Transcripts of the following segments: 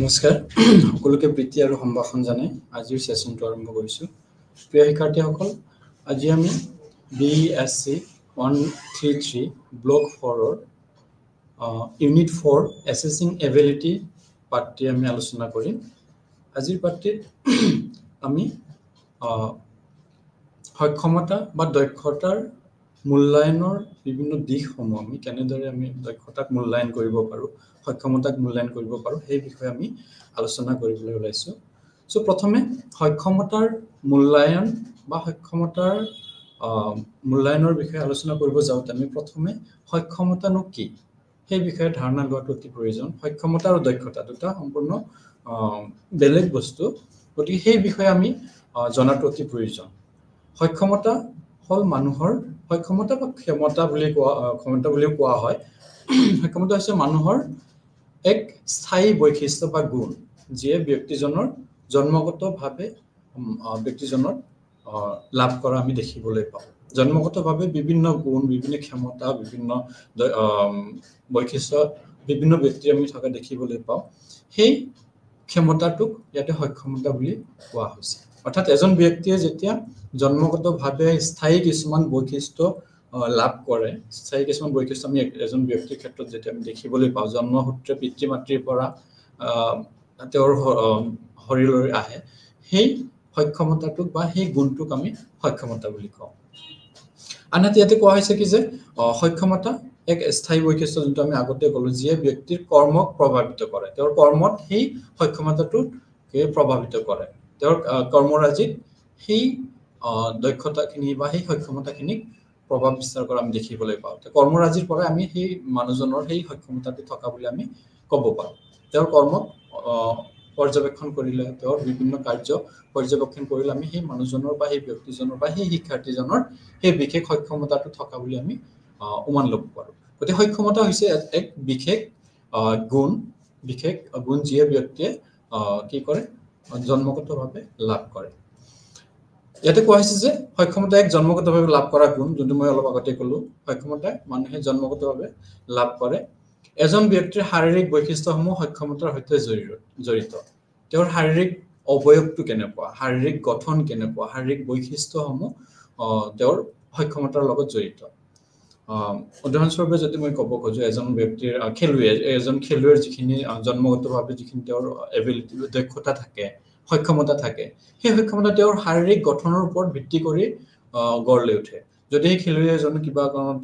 নমস্কাৰ সকলোকে প্ৰীতি আৰু সম্ভাষণ জনাই আজিৰ সেশনটো আৰম্ভ কৰিছো প্ৰিয় শিক্ষাৰ্থীসকল আজি আমি BSc 133 ব্লক 4 ৰ ইউনিট 4 এসেসিং এবিলিটি পাঠটি আমি আলোচনা কৰিম আজিৰ পাঠটিত আমি সক্ষমতা বা দক্ষতাৰ মূল্যায়নৰ বিভিন্ন দিশসমূহ আমি কেনেদৰে আমি দক্ষতাক মূল্যায়ন কৰিব পাৰো সক্ষমতাক মূল্যায়ন কৰিব পাৰো সেই বিষয়ে আমি আলোচনা কৰিবলৈ ওলাইছো সো প্ৰথমে সক্ষমতাৰ মূল্যায়ন বা সক্ষমতাৰ মূল্যায়নৰ বিষয়ে আলোচনা কৰিব যাওঁতে আমি প্ৰথমে সক্ষমতানো কি সেই বিষয়ে ধাৰণা লোৱাটো অতি প্ৰয়োজন সক্ষমতা আৰু দক্ষতা দুটা সম্পূৰ্ণ বেলেগ বস্তু গতিকে সেই বিষয়ে আমি জনাটো অতি প্ৰয়োজন সক্ষমতা হল মানুহৰ সক্ষমতা বা ক্ষমতা বুলি কোৱা হয় সক্ষমতা হৈছে মানুহৰ এক স্থায়ী বৈশিষ্ট্য বা গুণ যিয়ে ব্যক্তিজনৰ জন্মগতভাৱে ব্যক্তিজনৰ লাভ কৰা আমি দেখিবলৈ পাওঁ জন্মগতভাৱে বিভিন্ন গুণ বিভিন্ন ক্ষমতা বিভিন্ন বৈশিষ্ট্য বিভিন্ন ব্যক্তি আমি থকা দেখিবলৈ পাওঁ সেই ক্ষমতাটোক ইয়াতে সক্ষমতা বুলি কোৱা হৈছে অৰ্থাৎ এজন ব্যক্তিয়ে যেতিয়া জন্মগতভাৱে স্থায়ী কিছুমান বৈশিষ্ট্য লাভ কৰে স্থায়ী কিছুমান বৈশিষ্ট্য আমি এজন ব্যক্তিৰ ক্ষেত্ৰত যেতিয়া আমি দেখিবলৈ পাওঁ জন্মসূত্ৰে পিতৃ-মাতৃৰ পৰা তেওঁৰ শৰীৰলৈ আহে সেই সক্ষমতাটোক বা সেই গুণটোক আমি সক্ষমতা বুলি কওঁ আনহাতে ইয়াতে কোৱা হৈছে কি যে সক্ষমতা এক স্থায়ী বৈশিষ্ট্য যোনটো আমি আগতে ক'লো যিয়ে ব্যক্তিৰ কৰ্মক প্ৰভাৱিত কৰে তেওঁৰ কৰ্মত সেই সক্ষমতাটোকে প্ৰভাৱিত কৰে তেওঁৰ কৰ্মৰাজিত সেই দক্ষতাখিনি বা সেই সক্ষমতাখিনিক প্ৰভাৱ বিস্তাৰ কৰা আমি দেখিবলৈ পাওঁ কৰ্মৰাজিৰ পৰা আমি সেই মানুহজনৰ সেই সক্ষমতাটো থকা বুলি আমি ক'ব পাৰোঁ তেওঁৰ কৰ্মক পৰ্যবেক্ষণ কৰিলে তেওঁৰ বিভিন্ন কাৰ্য পৰ্যবেক্ষণ কৰিলে আমি সেই মানুহজনৰ বা সেই ব্যক্তিজনৰ বা সেই শিক্ষাৰ্থীজনৰ সেই বিশেষ সক্ষমতাটো থকা বুলি আমি অনুমান ল'ব পাৰোঁ গতিকে সক্ষমতা হৈছে এক বিশেষ গুণ যিয়ে ব্যক্তিয়ে কি কৰে জন্মগতভাৱে লাভ কৰে ইয়াতে কোৱা হৈছে যে সক্ষমতা এক জন্মগতভাৱে লাভ কৰা গুণ যোনটো মই অলপ আগতে ক'লো সক্ষমতা মানুহে জন্মগতভাৱে লাভ কৰে এজন ব্যক্তিৰ শাৰীৰিক বৈশিষ্ট্যসমূহ সক্ষমতাৰ সৈতে জড়িত তেওঁৰ শাৰীৰিক অৱয়বটো কেনেকুৱা শাৰীৰিক গঠন কেনেকুৱা শাৰীৰিক বৈশিষ্ট্যসমূহ তেওঁৰ সক্ষমতাৰ লগত জড়িত উদাহৰণস্বৰূপে যদি মই ক'ব খোজো এজন ব্যক্তিৰ এজন খেলুৱৈৰ যিখিনি জন্মগতভাৱে যিখিনি তেওঁৰ এবিলিটি দক্ষতা থাকে সক্ষমতা থাকে সেই সক্ষমতা তেওঁৰ শাৰীৰিক গঠনৰ ওপৰত ভিত্তি কৰি গঢ় লৈ উঠে যদি এই খেলুৱৈ এজন কিবা কাৰণত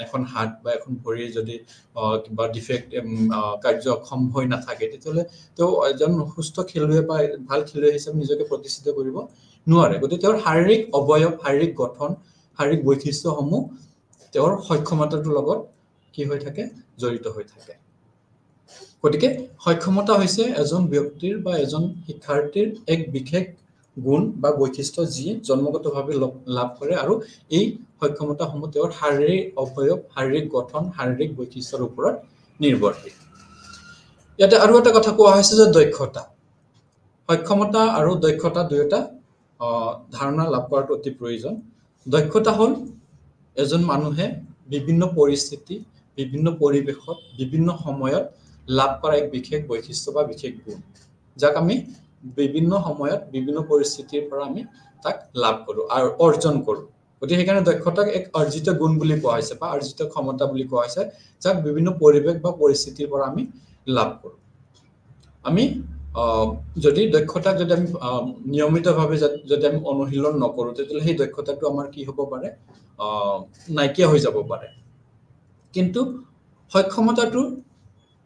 এখন হাত বা এখন ভৰি যদি কিবা ডিফেক্ট কাৰ্যক্ষম হৈ নাথাকে তেতিয়াহ'লে তেওঁ এজন সুস্থ খেলুৱৈ বা ভাল খেলুৱৈ হিচাপে নিজকে প্ৰতিষ্ঠিত কৰিব নোৱাৰে গতিকে তেওঁৰ শাৰীৰিক অৱয়ব শাৰীৰিক গঠন শাৰীৰিক বৈশিষ্ট্যসমূহ তেওঁৰ সক্ষমতাটোৰ লগত কি হৈ থাকে জড়িত হৈ থাকে গতিকে সক্ষমতা হৈছে এজন ব্যক্তিৰ বা এজন শিক্ষাৰ্থীৰ এক বিশেষ গুণ বা বৈশিষ্ট্য যি জন্মগতভাৱে লাভ কৰে আৰু এই সক্ষমতাসমূহ তেওঁৰ শাৰীৰিক অৱয়ব শাৰীৰিক গঠন শাৰীৰিক বৈশিষ্ট্যৰ ওপৰত নিৰ্ভৰশীল ইয়াতে আৰু এটা কথা কোৱা হৈছে যে দক্ষতা সক্ষমতা আৰু দক্ষতা দুয়োটা ধাৰণা লাভ কৰাটো অতি প্ৰয়োজন দক্ষতা হ'ল এজন মানুহে বিভিন্ন পৰিস্থিতি বিভিন্ন পৰিৱেশত বিভিন্ন সময়ত লাভ কৰা এক বিশেষ বৈশিষ্ট্য বা বিশেষ গুণ যাক আমি বিভিন্ন সময়ত বিভিন্ন পৰিস্থিতিৰ পৰা আমি তাক লাভ কৰোঁ আৰু অৰ্জন কৰোঁ গতিকে সেইকাৰণে দক্ষতাক এক অৰ্জিত গুণ বুলি কোৱা হৈছে বা অৰ্জিত ক্ষমতা বুলি কোৱা হৈছে যাক বিভিন্ন পৰিৱেশ বা পৰিস্থিতিৰ পৰা আমি লাভ কৰোঁ আমি যদি দক্ষতাক যদি আমি নিয়মিতভাৱে যদি আমি অনুশীলন নকৰোঁ তেতিয়াহ'লে সেই দক্ষতাটো আমাৰ কি হ'ব পাৰে নাইকিয়া হৈ যাব পাৰে কিন্তু সক্ষমতাটো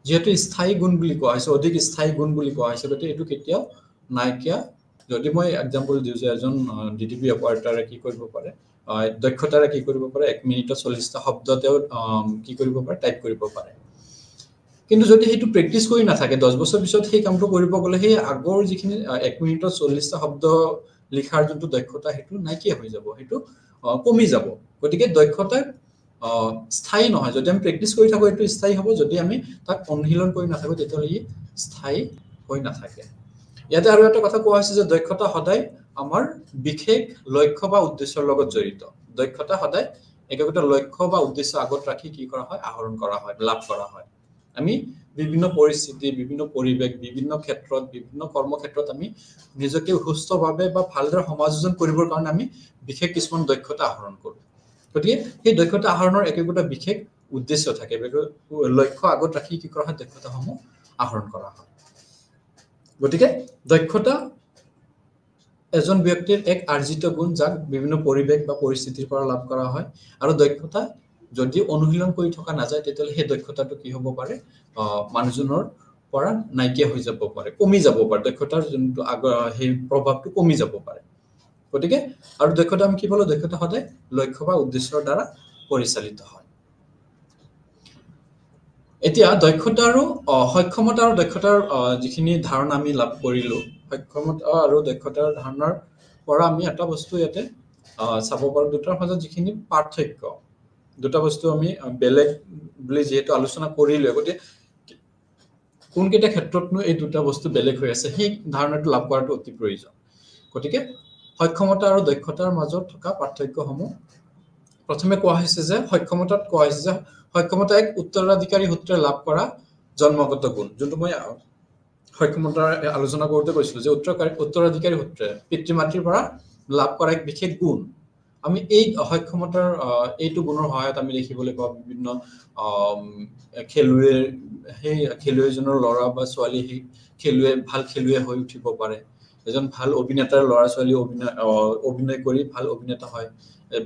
যেহেতু স্থায়ী গুণ বুলি কোৱা হৈছে অধিক স্থায়ী গুণ বুলি কোৱা হৈছে গতিকে এইটো কেতিয়াও নাইকিয়া যদি মই এক্সাম্পল দিওঁ যে এজন ডিটিপি অপাৰেটৰে কি কৰিব পাৰে দক্ষতাৰে কি কৰিব পাৰে 1 মিনিটত 40টা শব্দ তেওঁ কি কৰিব পাৰে টাইপ কৰিব পাৰে কিন্তু যদি সেইটো প্ৰেক্টিছ কৰি নাথাকে 10 বছৰ পিছত সেই কামটো কৰিব গ'লে সেই আগৰ যিখিনি 1 মিনিটত 40টা শব্দ লিখাৰ যোনটো দক্ষতা সেইটো নাইকিয়া হৈ যাব সেইটো কমি যাব গতিকে দক্ষতা স্থায়ী নহয় যদি আমি প্ৰেক্টিছ কৰি থাকো এইটো স্থায়ী হ'ব যদি আমি তাক অনুশীলন কৰি নাথাকো তেতিয়াহ'লে ই স্থায়ী হৈ নাথাকে ইয়াতে আৰু এটা কথা কোৱা হৈছে যে দক্ষতা সদায় আমাৰ বিশেষ লক্ষ্য বা উদ্দেশ্যৰ লগত জড়িত দক্ষতা সদায় একোটা লক্ষ্য বা উদ্দেশ্য আগত ৰাখি কি কৰা হয় আহৰণ কৰা হয় লাভ কৰা হয় আমি বিভিন্ন পৰিস্থিতি বিভিন্ন পৰিবেশ বিভিন্ন ক্ষেত্ৰত বিভিন্ন কৰ্মক্ষেত্ৰত আমি নিজকে সুস্থভাৱে বা ভালদৰে সমাযোজন কৰিবৰ কাৰণে আমি বিশেষ কিছুমান দক্ষতা আহৰণ কৰোঁ গতিকে সেই দক্ষতা আহৰণৰ একোটা বিশেষ উদ্দেশ্য থাকে লক্ষ্য আগত ৰাখি কি কৰা হয় দক্ষতাসমূহ আহৰণ কৰা হয় গতিকে দক্ষতা এজন ব্যক্তিৰ এক আৰ্জিত গুণ যাক বিভিন্ন পৰিবেশ বা পৰিস্থিতিৰ পৰা লাভ কৰা হয় আৰু দক্ষতা যদি অনুশীলন কৰি থকা নাযায় তেতিয়াহ'লে সেই দক্ষতাটো কি হ'ব পাৰে মানুহজনৰ পৰা নাইকিয়া হৈ যাব পাৰে কমি যাব পাৰে দক্ষতাৰ যোনটো সেই প্ৰভাৱটো কমি যাব পাৰে গতিকে আৰু দক্ষতা আমি কি বলো দক্ষতা সদায় লক্ষ্য বা উদ্দেশ্যৰ দ্বাৰা পৰিচালিত হয় এতিয়া দক্ষতা আৰু সক্ষমতা আৰু দক্ষতাৰ যিখিনি ধাৰণা আমি লাভ কৰিলো সক্ষমতা আৰু দক্ষতাৰ ধাৰণাৰ পৰা আমি এটা বস্তু ইয়াতে চাব পাৰো দুটাৰ মাজত যিখিনি পাৰ্থক্য দুটা বস্তু আমি বেলেগ বুলি যেহেতু আলোচনা কৰিলো গতিকে কোনকেইটা ক্ষেত্ৰতনো এই দুটা বস্তু বেলেগ হৈ আছে সেই ধাৰণাটো লাভ কৰাটো অতি প্ৰয়োজন গতিকে সক্ষমতা আৰু দক্ষতাৰ মাজত থকা পাৰ্থক্যসমূহ প্ৰথমে কোৱা হৈছে যে সক্ষমতাত কোৱা হৈছে যে সক্ষমতা এক উত্তৰাধিকাৰী সূত্ৰে লাভ কৰা জন্মগত গুণ যোনটো মই সক্ষমতাৰ আলোচনা কৰোঁতে কৈছিলো যে উত্তৰাধিকাৰী সূত্ৰে পিতৃ মাতৃৰ পৰা লাভ কৰা এক বিশেষ গুণ আমি এই সক্ষমতাৰ এইটো গুণৰ সহায়ত আমি দেখিবলৈ পাওঁ বিভিন্ন খেলুৱৈ সেই খেলুৱৈজনৰ ল'ৰা বা ছোৱালী সেই খেলুৱৈ ভাল খেলুৱৈ হৈ উঠিব পাৰে এজন ভাল অভিনেতাৰ ল'ৰা ছোৱালী অভিনয় কৰি ভাল অভিনেতা হয়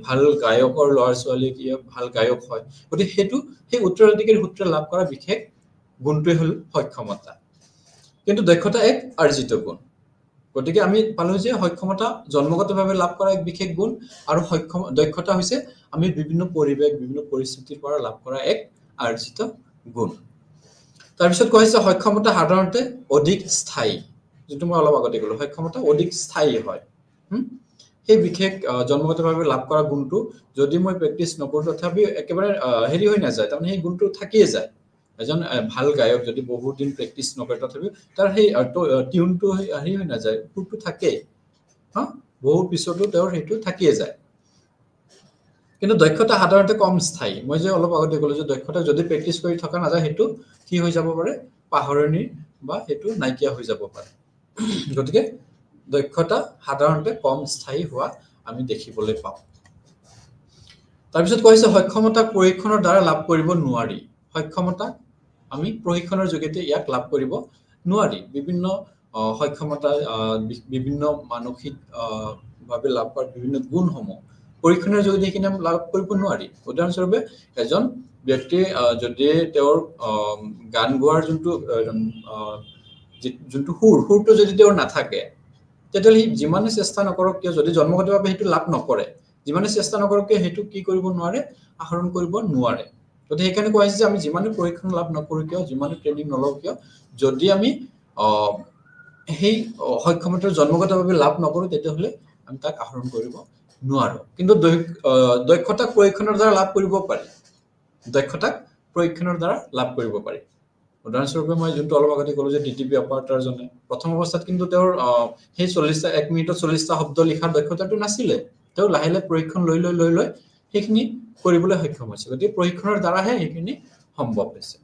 ভাল গায়কৰ ল'ৰা ছোৱালী কি ভাল গায়ক হয় গতিকে সেইটো সেই উত্তৰাধিকাৰী সূত্ৰে লাভ কৰা বিশেষ গুণটোৱে হ'ল সক্ষমতা কিন্তু দক্ষতা এক আৰ্জিত গুণ গতিকে আমি পালো যে সক্ষমতা জন্মগতভাৱে লাভ কৰা এক বিশেষ গুণ আৰু দক্ষতা হৈছে আমি বিভিন্ন পৰিবেশ বিভিন্ন পৰিস্থিতিৰ পৰা লাভ কৰা এক আৰ্জিত গুণ তাৰপিছত কোৱা হৈছে সক্ষমতা সাধাৰণতে অধিক স্থায়ী যেটো মই অলপ আগতে ক'লো সক্ষমতা অধিক স্থায়ী হয় সেই বিশেষ জন্মগতভাৱে লাভ কৰা গুণটো যদি মই প্ৰেক্টিছ নকৰো তথাপি একেবাৰে হেৰি হৈ নাযায় তাৰমানে সেই গুণটো থাকিয়ে যায় এজন ভাল গায়ক যদি বহুত দিন প্ৰেক্টিছ নকৰে তথাপি তাৰ সেই টিউনটো হেৰি হৈ নাযায় সুৰটো থাকে বহু পিছতো তেওঁৰ সেইটো থাকিয়ে যায় কিন্তু দক্ষতা সাধাৰণতে কম স্থায়ী মই যে অলপ আগতে ক'লো যে দক্ষতা যদি প্ৰেক্টিছ কৰি থকা নাযায় সেইটো কি হৈ যাব পাৰে পাহৰণি বা সেইটো নাইকিয়া হৈ যাব পাৰে গতিকে দক্ষতা সাধাৰণতে কম স্থায়ী হোৱা আমি দেখিবলৈ পাওঁ তাৰপিছত কৈছে সক্ষমতা পৰীক্ষণৰ দ্বাৰা লাভ কৰিব নোৱাৰি সক্ষমতা আমি প্ৰশিক্ষণৰ যোগেতে ইয়াক লাভ কৰিব নোৱাৰি বিভিন্ন সক্ষমতা বিভিন্ন মানসিক ভাৱে লাভ কৰা বিভিন্ন গুণসমূহ পৰীক্ষণৰ যোগেদি কিনে লাভ কৰিব নোৱাৰি উদাহৰণস্বৰূপে এজন ব্যক্তিয়ে যদি তেওঁৰ গান গোৱাৰ যোনটো সুৰটো যদি তেওঁৰ নাথাকে তেতিয়াহ'লে যিমানে চেষ্টা নকৰক কিয় যদি জন্মগতভাৱে সেইটো লাভ নকৰে যিমানে চেষ্টা নকৰক কিয় সেইটো কি কৰিব নোৱাৰে আহৰণ কৰিব নোৱাৰে গতিকে সেইকাৰণে কোৱা হৈছে যে আমি যিমানে পৰীক্ষণ লাভ নকৰো কিয় যিমানে ট্ৰেইনিং নলওঁ কিয় যদি আমি সেই সক্ষমতাৰ জন্মগতভাৱে লাভ নকৰো তেতিয়াহ'লে আমি তাক আহৰণ কৰিব নোৱাৰো কিন্তু দক্ষতা পৰীক্ষণৰ দ্বাৰা লাভ কৰিব পাৰি দক্ষতাক পৰীক্ষণৰ দ্বাৰা লাভ কৰিব পাৰি উদাহৰণস্বৰূপে মই যোনটো অলপ আগতে ক'লো যে ডিটিপি অপাৰেটৰজনে প্ৰথম অৱস্থাত কিন্তু তেওঁৰ সেই 1 মিনিটত 40টা শব্দ লিখাৰ দক্ষতাটো নাছিলে তেওঁ লাহে লাহে পৰীক্ষণ লৈ সেইখিনি কৰিবলৈ সক্ষম হৈছে গতিকে পৰীক্ষণৰ দ্বাৰাহে সেইখিনি সম্ভৱ হৈছে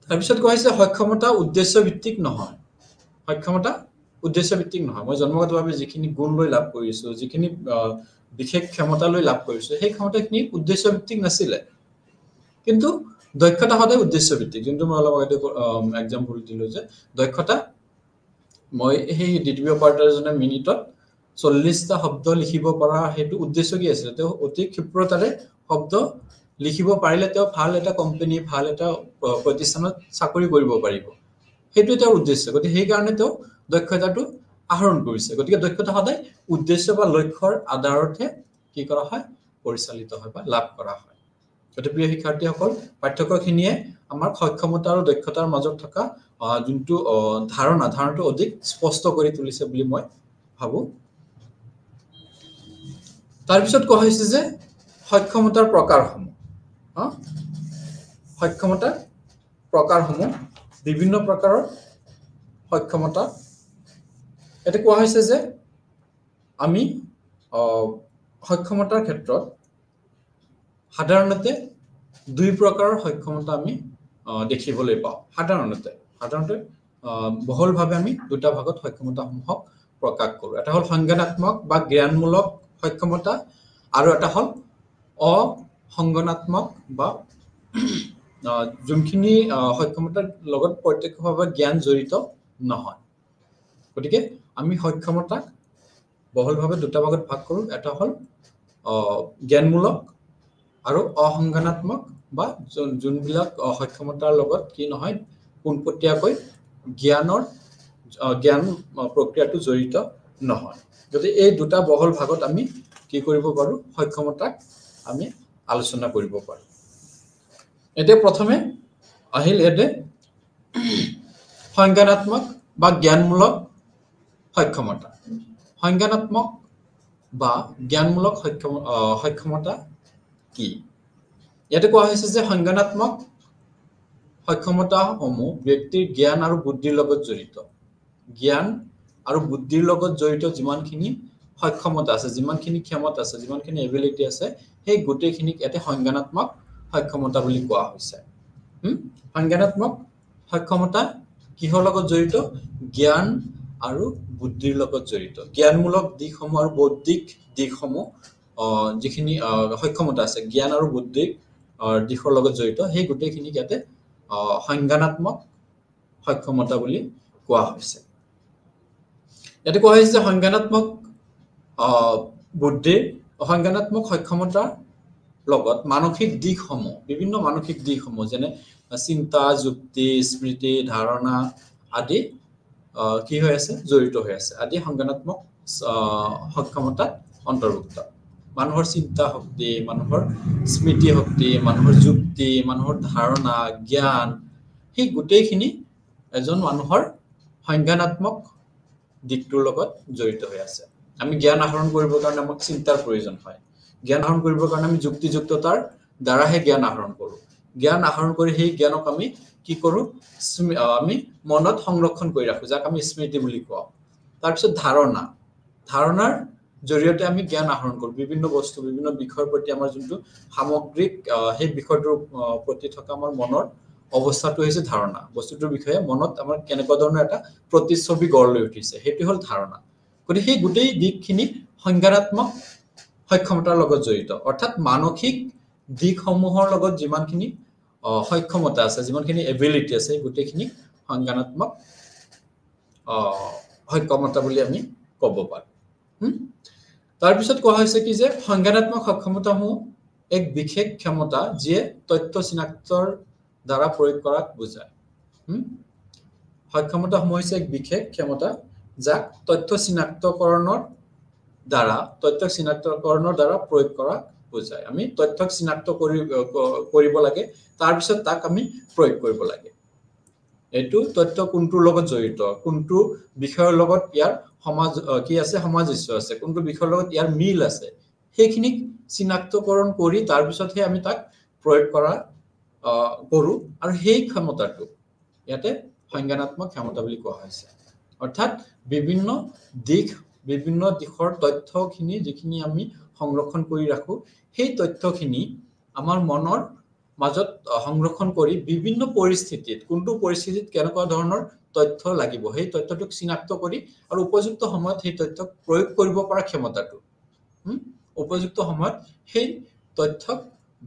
তাৰপিছত কোৱা হৈছে সক্ষমতা উদ্দেশ্য ভিত্তিক নহয় সক্ষমতা উদ্দেশ্য ভিত্তিক নহয় মই জন্মগতভাৱে যিখিনি গুণ লৈ লাভ কৰিছো যিখিনি বিশেষ ক্ষমতা লৈ লাভ কৰিছো সেই ক্ষমতাখিনি উদ্দেশ্য ভিত্তিক নাছিলে কিন্তু দক্ষতা সদায় উদ্দেশ্য ভিত্তিক যোনটো মই অলপ আগতে এক্সাম্পল দিলো যে দক্ষতা মই সেই ডিটিপি অপাৰেটৰজনে মিনিটত 40টা শব্দ লিখিব পৰা হেতু উদ্দেশ্য কি আছিল তেওঁ অতি ক্ষিপ্ৰতাৰে শব্দ লিখিব পাৰিলে তেওঁ ভাল এটা কোম্পানী ভাল এটা প্ৰতিষ্ঠানত চাকৰি কৰিব পাৰিব হেতু তেওঁৰ উদ্দেশ্য গতিকে সেই কাৰণে তেওঁ দক্ষতাটো আহৰণ কৰিছে গতিকে দক্ষতা সদায় উদ্দেশ্য বা লক্ষ্যৰ আধাৰতে কি কৰা হয় পৰিচালিত হয় বা লাভ কৰা হয় গতিকে প্ৰিয় শিক্ষাৰ্থীসকল পাঠ্যক্ৰমখিনিয়ে আমাৰ সক্ষমতা আৰু দক্ষতাৰ মাজত থকা যোনটো ধাৰণাটো অধিক স্পষ্ট কৰি তুলিছে বুলি মই ভাবো তাৰপিছত কোৱা হৈছে যে সক্ষমতাৰ প্ৰকাৰসমূহ সক্ষমতাৰ প্ৰকাৰসমূহ বিভিন্ন প্ৰকাৰৰ সক্ষমতা এটা কোৱা হৈছে যে আমি সক্ষমতাৰ ক্ষেত্ৰত সাধাৰণতে দুই প্ৰকাৰৰ সক্ষমতা আমি দেখিবলৈ পাওঁ সাধাৰণতে বহুলভাৱে আমি দুটা ভাগত সক্ষমতাসমূহক প্ৰকাশ কৰোঁ এটা হ'ল সংজ্ঞানাত্মক বা জ্ঞানমূলক সক্ষমতা আৰু এটা হ'ল অসংজ্ঞানাত্মক বা যোনখিনি সক্ষমতাৰ লগত প্ৰত্যক্ষভাৱে জ্ঞান জড়িত নহয় গতিকে আমি সক্ষমতাক বহুলভাৱে দুটা ভাগত ভাগ কৰোঁ এটা হ'ল জ্ঞানমূলক আৰু অসংজ্ঞানাত্মক বা যোনবিলাক সক্ষমতাৰ লগত কি নহয় পোনপটীয়াকৈ জ্ঞান প্ৰক্ৰিয়াটো জড়িত নহয় গতিকে এই দুটা বহুল ভাগত আমি কি কৰিব পাৰোঁ সক্ষমতাক আমি আলোচনা কৰিব পাৰোঁ এতিয়া প্ৰথমে আহিল এতে সংজ্ঞানাত্মক বা জ্ঞানমূলক সক্ষমতা সংজ্ঞানাত্মক বা জ্ঞানমূলক সক্ষমতা কি ইয়াতে কোৱা হৈছে যে সংজ্ঞানাত্মক সক্ষমতাসমূহ ব্যক্তিৰ জ্ঞান আৰু বুদ্ধিৰ লগত জড়িত জ্ঞান আৰু বুদ্ধিৰ লগত জড়িত যিমানখিনি সক্ষমতা আছে যিমানখিনি ক্ষমতা আছে যিমানখিনি এবিলিটি আছে সেই গোটেইখিনিক ইয়াতে সংজ্ঞানাত্মক সক্ষমতা বুলি কোৱা হৈছে সংজ্ঞানাত্মক সক্ষমতা কিহৰ লগত জড়িত জ্ঞান আৰু বুদ্ধিৰ লগত জড়িত জ্ঞানমূলক দিশসমূহ আৰু বৌদ্ধিক দিশসমূহ যিখিনি সক্ষমতা আছে জ্ঞান আৰু বুদ্ধিক দিশৰ লগত জড়িত সেই গোটেইখিনিক ইয়াতে সংজ্ঞানাত্মক সক্ষমতা বুলি কোৱা হৈছে ইয়াতে কোৱা হৈছে যে সংজ্ঞানাত্মক বুদ্ধিৰ সংজ্ঞানাত্মক সক্ষমতাৰ লগত মানসিক দিশসমূহ বিভিন্ন মানসিক দিশসমূহ যেনে চিন্তা যুক্তি স্মৃতি ধাৰণা আদি কি হৈ আছে জড়িত হৈ আছে আদি সংজ্ঞানাত্মক সক্ষমতাত অন্তৰ্ভুক্ত মানুহৰ চিন্তা শক্তি মানুহৰ স্মৃতি শক্তি মানুহৰ যুক্তি মানুহৰ ধাৰণা জ্ঞান সেই গোটেইখিনি এজন মানুহৰ সংজ্ঞানাত্মক দিশটোৰ লগত জড়িত হৈ আছে আমি জ্ঞান আহৰণ কৰিবৰ কাৰণে আমাক চিন্তাৰ প্ৰয়োজন হয় জ্ঞান আহৰণ কৰিবৰ কাৰণে আমি যুক্তিযুক্ততাৰ দ্বাৰাহে জ্ঞান আহৰণ কৰোঁ জ্ঞান আহৰণ কৰি সেই জ্ঞানক আমি কি কৰোঁ আমি মনত সংৰক্ষণ কৰি ৰাখোঁ যাক আমি স্মৃতি বুলি কওঁ তাৰপিছত ধাৰণাৰ জৰিয়তে আমি জ্ঞান আহৰণ কৰোঁ বিভিন্ন বস্তু বিভিন্ন বিষয়ৰ প্ৰতি আমাৰ যোনটো সামগ্ৰিক সেই বিষয়টোৰ প্ৰতি থকা আমাৰ মনৰ অৱস্থাটো হৈছে ধাৰণা বস্তুটোৰ বিষয়ে মনত আমাৰ কেনেকুৱা ধৰণৰ এটা প্ৰতিচ্ছবি গঢ় লৈ উঠিছে সেইটো হ'ল ধাৰণা গতিকে সেই গোটেই দিশখিনি সংজ্ঞানাত্মক সক্ষমতাৰ লগত জড়িত অৰ্থাৎ মানসিক দিশসমূহৰ লগত যিমানখিনি সক্ষমতা আছে যিমানখিনি এবিলিটি আছে গোটেইখিনি সংজ্ঞানাত্মক সক্ষমতা বুলি আমি ক'ব পাৰোঁ তাৰপিছত কোৱা হৈছে কি যে সংজ্ঞানাত্মক সক্ষমতাসমূহ এক বিশেষ ক্ষমতা যিয়ে তথ্য চিনাক্তৰ দ্বাৰা প্ৰয়োগ কৰাক বুজায় সক্ষমতাসমূহ হৈছে এক বিশেষ ক্ষমতা যাক তথ্য চিনাক্তকৰণৰ দ্বাৰা প্ৰয়োগ কৰা বুজায় আমি তথ্যক চিনাক্ত কৰিব লাগে তাৰপিছত তাক আমি প্ৰয়োগ কৰিব লাগে এইটো তথ্য কোনটোৰ লগত জড়িত কোনটো বিষয়ৰ লগত ইয়াৰ সমাজ কি আছে সামঞ্জস্য আছে কোনটো বিষয়ৰ লগত ইয়াৰ মিল আছে সেইখিনিক চিনাক্তকৰণ কৰি তাৰপিছতহে আমি তাক প্ৰয়োগ কৰোঁ আৰু সেই ক্ষমতাটো ইয়াতে সংজ্ঞানাত্মক ক্ষমতা বুলি কোৱা হৈছে অৰ্থাৎ বিভিন্ন দিশৰ তথ্যখিনি যিখিনি আমি সংৰক্ষণ কৰি ৰাখোঁ সেই তথ্যখিনি আমাৰ মনৰ মাজত সংৰক্ষণ কৰি বিভিন্ন পৰিস্থিতিত কোনটো পৰিস্থিতিত কেনেকুৱা ধৰণৰ তথ্য লাগিব সেই তথ্যটোক চিনাক্ত কৰি আৰু উপযুক্ত সময়ত সেই তথ্যক প্ৰয়োগ কৰিব পৰা ক্ষমতাটো উপযুক্ত সময়ত সেই তথ্যক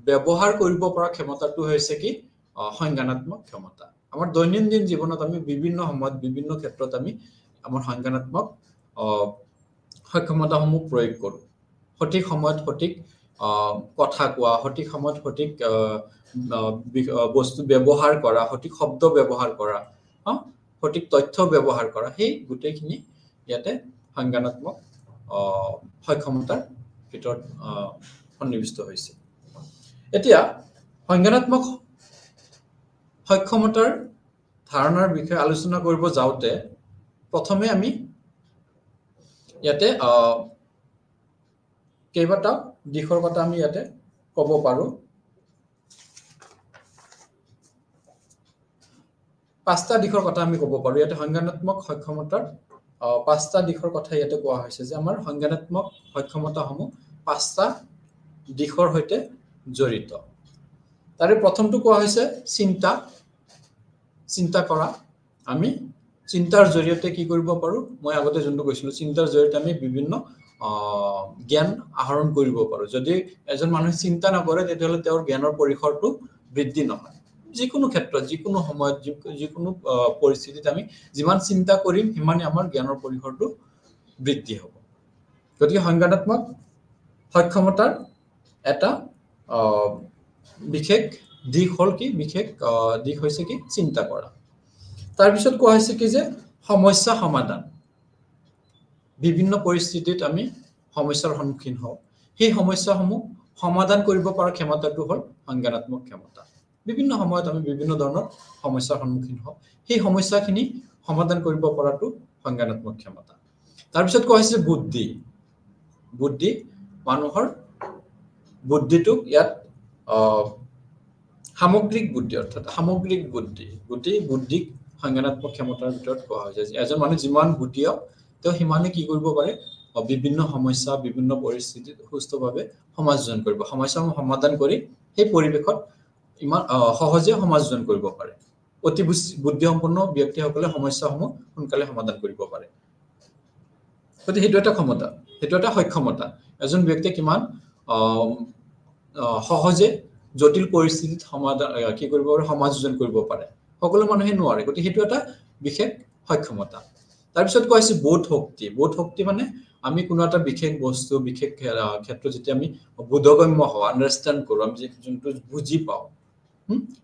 ব্যৱহাৰ কৰিব পৰা ক্ষমতাটো হৈছে কি সংজ্ঞানাত্মক ক্ষমতা আমাৰ দৈনন্দিন জীৱনত আমি বিভিন্ন সময়ত বিভিন্ন ক্ষেত্ৰত আমি আমাৰ সংজ্ঞানাত্মক সক্ষমতাসমূহ প্ৰয়োগ কৰোঁ সঠিক সময়ত সঠিক কথা কোৱা সঠিক সময়ত সঠিক বস্তু ব্যৱহাৰ কৰা সঠিক শব্দ ব্যৱহাৰ কৰা সঠিক তথ্য ব্যৱহাৰ কৰা সেই গোটেইখিনি ইয়াতে সংজ্ঞানাত্মক সক্ষমতাৰ ভিতৰত সন্নিৱিষ্ট হৈছে এতিয়া সংজ্ঞানাত্মক সক্ষমতাৰ ধাৰণাৰ বিষয়ে আলোচনা কৰিব যাওঁতে প্ৰথমে আমি ইয়াতে কেইবাটাও দিশৰ কথা আমি ইয়াতে ক'ব পাৰোঁ পাঁচটা দিশৰ কথা আমি ক'ব পাৰোঁ ইয়াতে সংজ্ঞানাত্মক সক্ষমতাৰ পাঁচটা দিশৰ কথা ইয়াতে কোৱা হৈছে যে আমাৰ সংজ্ঞানাত্মক সক্ষমতাসমূহ পাঁচটা দিশৰ সৈতে জড়িত তাৰে প্ৰথমটো কোৱা হৈছে চিন্তা চিন্তা কৰা আমি চিন্তাৰ জৰিয়তে কি কৰিব পাৰো মই আগতে যোনটো কৈছিলো চিন্তাৰ জৰিয়তে আমি বিভিন্ন জ্ঞান আহৰণ কৰিব পাৰো যদি এজন মানুহে চিন্তা নকৰে তেতিয়াহলে তেওঁৰ জ্ঞানৰ পৰিসৰটো বৃদ্ধি নহয় যিকোনো ক্ষেত্ৰত যিকোনো সময়ত যিকোনো পৰিস্থিতিত আমি যিমান চিন্তা কৰিম সিমানে আমাৰ জ্ঞানৰ পৰিসৰটো বৃদ্ধি হ'ব গতিকে সংজ্ঞানাত্মক সক্ষমতাৰ এটা বিশেষ দিশ হল কি বিশেষ দিশ হৈছে কি চিন্তা কৰা তাৰ পিছত কোৱা হৈছে কি যে সমস্যা সমাধান বিভিন্ন পৰিস্থিতিত আমি সমস্যাৰ সন্মুখীন হওঁ সেই সমস্যাসমূহ সমাধান কৰিব পৰা ক্ষমতাটো হল সংজ্ঞানাত্মক ক্ষমতা বিভিন্ন সময়ত আমি বিভিন্ন ধৰণৰ সমস্যাৰ সন্মুখীন হওঁ সেই সমস্যাখিনি সমাধান কৰিব পৰাটো সংজ্ঞানাত্মক ক্ষমতা তাৰ পিছত কোৱা হৈছে বুদ্ধি মানুহৰ বুদ্ধিটোক ইয়াত সামগ্ৰিক বুদ্ধি অৰ্থাৎ সামগ্ৰিক বুদ্ধিক সংজ্ঞানাত্মক ক্ষমতাৰ ভিতৰত কোৱা হৈছে এজন মানুহ যিমান বুদ্ধি তেওঁ সিমানে কি কৰিব পাৰে বিভিন্ন সমস্যা বিভিন্ন পৰিস্থিতিত সুস্থভাৱে সমাধান কৰিব সমস্যাসমূহ সমাধান কৰি সেই পৰিৱেশত ইমান সহজে সমাধান কৰিব পাৰে অতি বুদ্ধিসম্পন্ন ব্যক্তিসকলে সমস্যাসমূহ সোনকালে সমাধান কৰিব পাৰে গতিকে সেইটো এটা ক্ষমতা সেইটো এটা সক্ষমতা এজন ব্যক্তিয়ে কিমান সহজে জটিল পৰিস্থিতিত সমাধান কি কৰিব পাৰে সমাধান কৰিব পাৰে সকলো মানুহে নোৱাৰে গতিকে সেইটো এটা বিশেষ সক্ষমতা তাৰ পিছত কৈছে বোধ শক্তি মানে আমি কোনো এটা বিশেষ বস্তু বিশেষ ক্ষেত্ৰত যেতিয়া আমি বোধগম্য হওঁ আন্ডাৰষ্টেণ্ড কৰো আমি যোনটো বুজি পাওঁ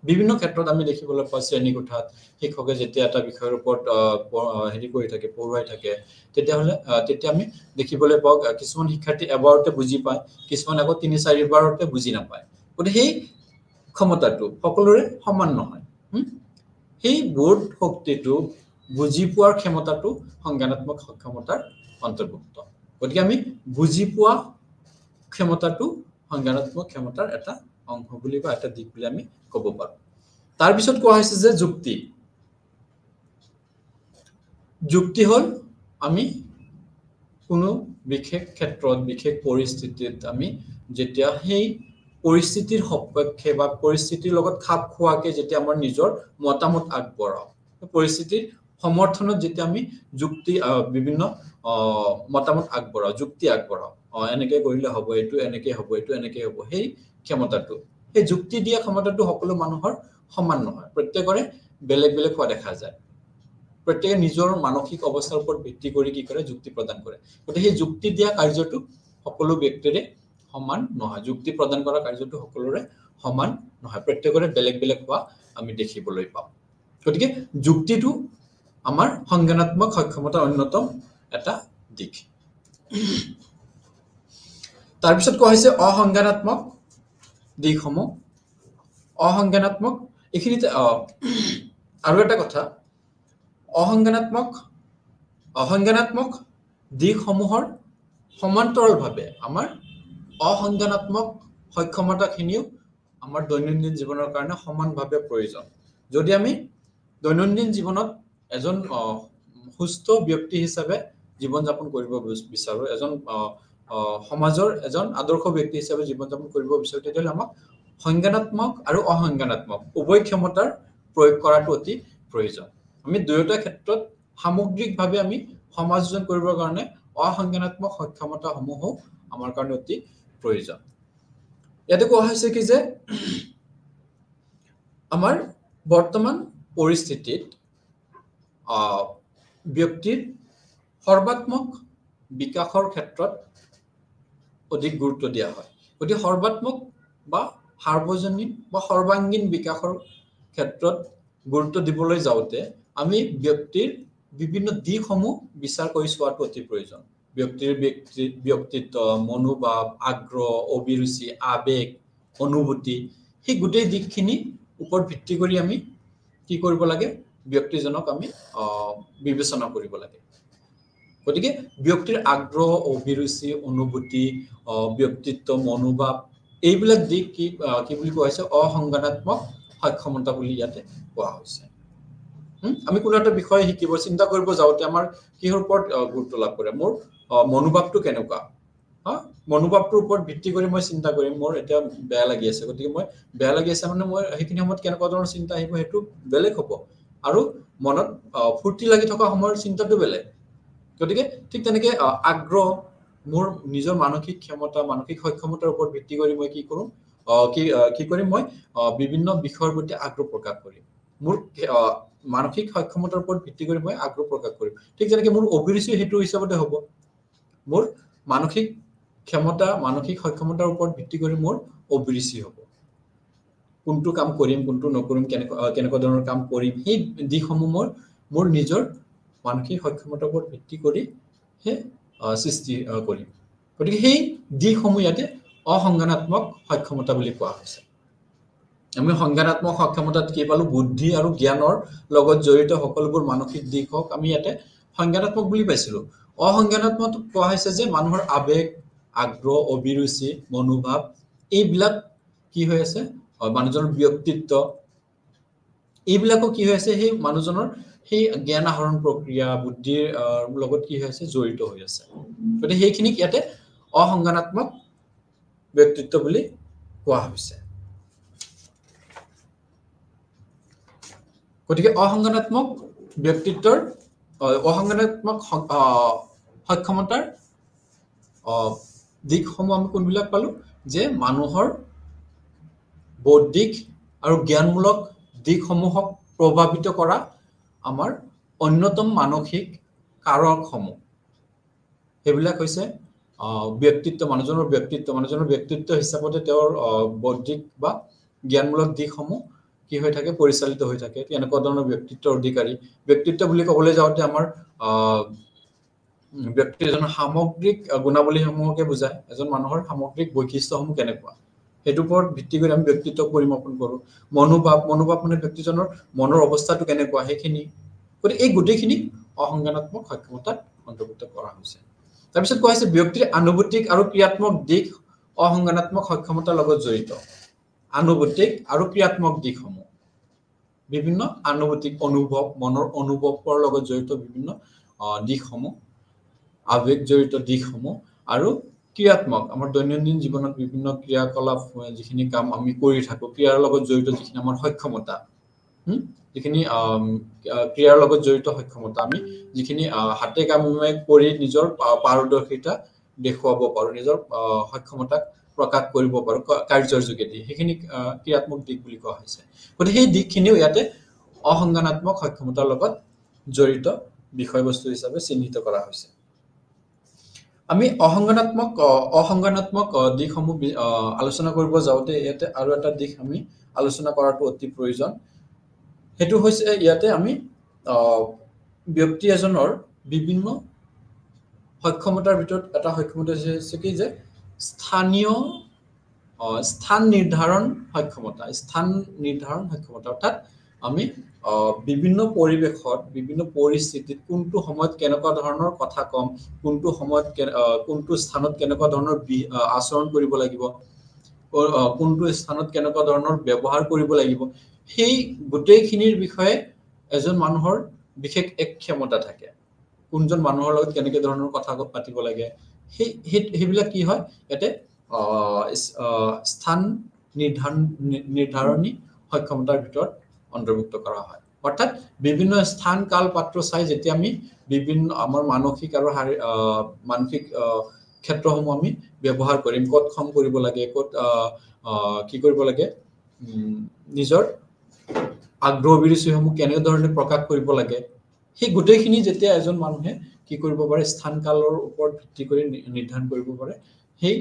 বিভিন্ন ক্ষেত্ৰত আমি দেখিবলৈ পাওঁ শ্ৰেণী কোঠাত শিক্ষকে যেতিয়া এটা বিষয়ৰ ওপৰত হেৰি কৰি থাকে পঢ়ুৱাই থাকে তেতিয়া আমি দেখিবলৈ পাওঁ কিছুমান শিক্ষাৰ্থী এবাৰতে বুজি পায় কিছুমান আকৌ ৩-৪ বাৰতে বুজি নাপায় গতিকে সেই ক্ষমতাটো সকলোৰে সমান নহয় সেই বোধ শক্তিটো বুজি পোৱাৰ ক্ষমতাটো সংজ্ঞানাত্মক সক্ষমতাৰ অন্তৰ্ভুক্ত গতিকে আমি বুজি পোৱা ক্ষমতাটো সংজ্ঞানাত্মক ক্ষমতাৰ এটা অংশ বুলি বা এটা দিক বুলি আমি ক'ব পাৰো তাৰ পিছত কোৱা হৈছে যে যুক্তি হল আমি কোনো বিশেষ ক্ষেত্ৰত বিশেষ পৰিস্থিতিত আমি যেতিয়া সেই পৰিস্থিতিৰ সপক্ষে বা পৰিস্থিতিৰ লগত খাপ খোৱাকে যেতিয়া আমাৰ নিজৰ মতামত আগবঢ়াও পৰিস্থিতিৰ সমৰ্থনত যেতিয়া আমি যুক্তি বিভিন্ন মতামত আগবঢ়াও যুক্তি আগবঢ়াও এনেকে কৰিলে হ'ব এইটো এনেকে হ'ব এইটো এনেকে হ'ব সেই ক্ষমতাটো সেই যুক্তি দিয়া ক্ষমতাটো সকলো মানুহৰ সমান নহয় প্ৰত্যেকৰে বেলেগ বেলেগ হোৱা দেখা যায় প্ৰত্যেকে নিজৰ মানসিক অৱস্থাৰ ওপৰত ভিত্তি কৰি কি কৰে যুক্তি প্ৰদান কৰে গতিকে সেই যুক্তি দিয়া কাৰ্যটো সকলো ব্যক্তিৰে সমান নহয় যুক্তি প্ৰদান কৰা কাৰ্যটো সকলোৰে সমান নহয় প্ৰত্যেকৰে বেলেগ বেলেগ হোৱা আমি দেখিবলৈ পাওঁ গতিকে যুক্তিটো আমাৰ সংজ্ঞানাত্মক সক্ষমতাৰ অন্যতম এটা দিশ তাৰ পিছত কোৱা হৈছে অসংজ্ঞানাত্মক দিশসমূহ অসংজ্ঞানাত্মক এইখিনিতে আৰু এটা কথা অসংজ্ঞানাত্মক দিশসমূহৰ সমান্তৰালভাৱে আমাৰ অসংজ্ঞানাত্মক সক্ষমতাখিনিও আমাৰ দৈনন্দিন জীৱনৰ কাৰণে সমানভাৱে প্ৰয়োজন যদি আমি দৈনন্দিন জীৱনত এজন সুস্থ ব্যক্তি হিচাপে জীৱন যাপন কৰিব বিচাৰো এজন সমাজৰ এজন আদৰ্শ ব্যক্তি হিচাপে জীৱন যাপন কৰিব বিচাৰো তেতিয়াহ'লে আমাক সংজ্ঞানাত্মক আৰু অসংজ্ঞানাত্মক উভয় ক্ষমতাৰ প্ৰয়োগ কৰাটো অতি প্ৰয়োজন আমি দুয়োটা ক্ষেত্ৰত সামগ্ৰিকভাৱে আমি সমাযোজন কৰিবৰ কাৰণে অসংজ্ঞানাত্মক সক্ষমতাসমূহ আমাৰ কাৰণে অতি প্ৰয়োজন ইয়াতে কোৱা হৈছে কি যে আমাৰ বৰ্তমান পৰিস্থিতিত ব্যক্তিৰ সৰ্বাত্মক বিকাশৰ ক্ষেত্ৰত অধিক গুৰুত্ব দিয়া হয় গতিকে সৰ্বাত্মক বা সাৰ্বজনীন বা সৰ্বাংগীন বিকাশৰ ক্ষেত্ৰত গুৰুত্ব দিবলৈ যাওঁতে আমি ব্যক্তিৰ বিভিন্ন দিশসমূহ বিচাৰ কৰি চোৱাটো অতি প্ৰয়োজন ব্যক্তিৰ ব্যক্তিত্ব মনোভাৱ আগ্ৰহ অভিৰুচি আবেগ অনুভূতি সেই গোটেই দিশখিনি ওপৰত ভিত্তি কৰি আমি কি কৰিব লাগে ব্যক্তিজনক আমি বিবেচনা কৰিব লাগে গতিকে ব্যক্তিৰ আগ্ৰহ অভিৰুচি অনুভূতি ব্যক্তিত্ব মনোভাৱ এইবিলাক দিক কি বুলি কোৱা হৈছে অসংজ্ঞানাত্মক সক্ষমতা বুলি ইয়াতে কোৱা হৈছে আমি কোনো এটা বিষয় শিকিব চিন্তা কৰিব যাওঁতে আমাৰ কিহৰ ওপৰত গুৰুত্ব লাভ কৰে মোৰ মনোভাৱটো কেনেকুৱা মনোভাৱটোৰ ওপৰত ভিত্তি কৰি মই চিন্তা কৰিম মোৰ এতিয়া বেয়া লাগি আছে গতিকে মই বেয়া লাগি আছে মানে মই সেইখিনি সময়ত কেনেকুৱা ধৰণৰ চিন্তা আহিব সেইটো বেলেগ হ'ব আৰু মনত ফুৰ্তি লাগি থকা সময়ৰ চিন্তাটো বেলেগ গতিকে ঠিক তেনেকে আগ্ৰহ মোৰ নিজৰ মানসিক ক্ষমতা মানসিক সক্ষমতাৰ ওপৰত ভিত্তি কৰি মই কি কৰোঁ কি কৰিম মই বিভিন্ন বিষয়ৰ প্ৰতি আগ্ৰহ প্ৰকাশ কৰিম মোৰ মানসিক সক্ষমতাৰ ওপৰত ভিত্তি কৰি মই আগ্ৰহ প্ৰকাশ কৰিম ঠিক যেনেকৈ মোৰ অভিৰুচি সেইটো হিচাপতে হ'ব মোৰ মানসিক ক্ষমতা মানসিক সক্ষমতাৰ ওপৰত ভিত্তি কৰি মোৰ অভিৰুচি হ'ব কোনটো কাম কৰিম কোনটো নকৰিম কেনেকুৱা ধৰণৰ কাম কৰিম সেই দিশসমূহ মোৰ নিজৰ মানসিক সক্ষমতাৰ ওপৰত ভিত্তি কৰি হে সৃষ্টি কৰিম গতিকে সেই দিশসমূহ ইয়াতে অসংজ্ঞানাত্মক সক্ষমতা বুলি কোৱা হৈছে আমি সংজ্ঞানাত্মক সক্ষমতাত কি পালো বুদ্ধি আৰু জ্ঞানৰ লগত জড়িত সকলোবোৰ মানসিক দিশক আমি ইয়াতে সংজ্ঞানাত্মক বুলি পাইছিলো অসংজ্ঞানাত্মক কোৱা হৈছে যে মানুহৰ আবেগ আগ্ৰহ অভিৰুচি মনোভাৱ এইবিলাক কি হৈ আছে মানুহজনৰ ব্যক্তিত্ব এইবিলাকো কি হৈ আছে সেই মানুহজনৰ সেই জ্ঞান আহৰণ প্ৰক্ৰিয়া বুদ্ধিৰ লগত কি হৈ আছে জড়িত হৈ আছে গতিকে সেইখিনিক ইয়াতে অসংজ্ঞানাত্মক ব্যক্তিত্ব বুলি কোৱা হৈছে গতিকে অসংজ্ঞানাত্মক ব্যক্তিত্বৰ অসংজ্ঞানাত্মক সক্ষমতাৰ দিশসমূহ আমি কোনবিলাক পালো যে মানুহৰ বৌদ্ধিক আৰু জ্ঞানমূলক দিশসমূহক প্ৰভাৱিত কৰা আমাৰ অন্যতম মানসিক কাৰকসমূহ সেইবিলাক হৈছে ব্যক্তিত্ব মানুহজনৰ ব্যক্তিত্ব হিচাপতে তেওঁৰ বৌদ্ধিক বা জ্ঞানমূলক দিশসমূহ কি হৈ থাকে পৰিচালিত হৈ থাকে এনেকুৱা ধৰণৰ ব্যক্তিত্বৰ অধিকাৰী ব্যক্তিত্ব বুলি ক'বলৈ যাওঁতে আমাৰ ব্যক্তি এজনৰ সামগ্ৰিক গুণাৱলীসমূহকে বুজায় এজন মানুহৰ সামগ্ৰিক বৈশিষ্ট্যসমূহ কেনেকুৱা সেইটোৰ ওপৰত ভিত্তি কৰি আমি ব্যক্তিত্ব পৰিমাপন কৰোঁ মনোভাৱ মানে ব্যক্তিজনৰ মনৰ অৱস্থাটো কেনেকুৱা সেইখিনি গতিকে এই গোটেইখিনি অসংজ্ঞানাত্মক সক্ষমতাত অন্তৰ্ভুক্ত কৰা হৈছে তাৰপিছত কোৱা হৈছে ব্যক্তিৰ আনুভূতিক আৰু ক্ৰিয়াত্মক দিশ অসংজ্ঞানাত্মক সক্ষমতাৰ লগত জড়িত আনুভূতিক আৰু ক্ৰিয়াত্মক দিশসমূহ বিভিন্ন আনুভূতিক অনুভৱ মনৰ অনুভৱৰ লগত জড়িত বিভিন্ন দিশসমূহ আবেগ জড়িত দিশসমূহ আৰু ক্ৰিয়াত্মক আমাৰ দৈনন্দিন জীৱনত বিভিন্ন ক্ৰিয়াকলাপ যিখিনি কাম আমি কৰি থাকো ক্ৰিয়াৰ লগত জড়িত যিখিনি আমাৰ সক্ষমতা যিখিনি ক্ৰিয়াৰ লগত জড়িত সক্ষমতা আমি যিখিনি হাতে কামে কৰি নিজৰ পাৰদৰ্শিতা দেখুৱাব পাৰো নিজৰ সক্ষমতাক প্ৰকাশ কৰিব পাৰো কাৰ্যৰ যোগেদি সেইখিনি ক্ৰিয়াত্মক দিশ বুলি কোৱা হৈছে গতিকে সেই দিশখিনিও ইয়াতে অসংজ্ঞানাত্মক সক্ষমতাৰ লগত জড়িত বিষয়বস্তু হিচাপে চিহ্নিত কৰা হৈছে আমি অসংজ্ঞানাত্মক দিশসমূহ আলোচনা কৰিব যাওঁতে ইয়াতে আৰু এটা দিশ আমি আলোচনা কৰাটো অতি প্ৰয়োজন সেইটো হৈছে ইয়াতে আমি ব্যক্তি এজনৰ বিভিন্ন সক্ষমতাৰ ভিতৰত এটা সক্ষমতা হৈছে কি যে স্থান নিৰ্ধাৰণ সক্ষমতা অৰ্থাৎ আমি বিভিন্ন পৰিৱেশত বিভিন্ন পৰিস্থিতিত কোনটো সময়ত কেনেকুৱা ধৰণৰ কথা কম কোনটো সময়ত কোনটো স্থানত কেনেকুৱা ধৰণৰ আচৰণ কৰিব লাগিব কোনটো স্থানত কেনেকুৱা ধৰণৰ ব্যৱহাৰ কৰিব লাগিব সেই গোটেইখিনিৰ বিষয়ে এজন মানুহৰ বিশেষ এক ক্ষমতা থাকে কোনজন মানুহৰ লগত কেনেকুৱা ধৰণৰ কথা পাতিব লাগে সেইবিলাক কি হয় ইয়াতে স্থান নিৰ্ধাৰণী সক্ষমতাৰ ভিতৰত অন্তৰ্ভুক্ত কৰা হয় অৰ্থাৎ বিভিন্ন স্থান কাল পাত্ৰ চাই যেতিয়া আমি বিভিন্ন আমাৰ মানসিক আৰু মানসিক ক্ষেত্ৰসমূহ আমি ব্যৱহাৰ কৰিম ক'ত খং কৰিব লাগে ক'ত কি কৰিব লাগে নিজৰ আগ্ৰহ অভিৰুচিসমূহ কেনেধৰণে প্ৰকাশ কৰিব লাগে সেই গোটেইখিনি যেতিয়া এজন মানুহে কি কৰিব পাৰে স্থান কালৰ ওপৰত ভিত্তি কৰি নিৰ্ধাৰণ কৰিব পাৰে সেই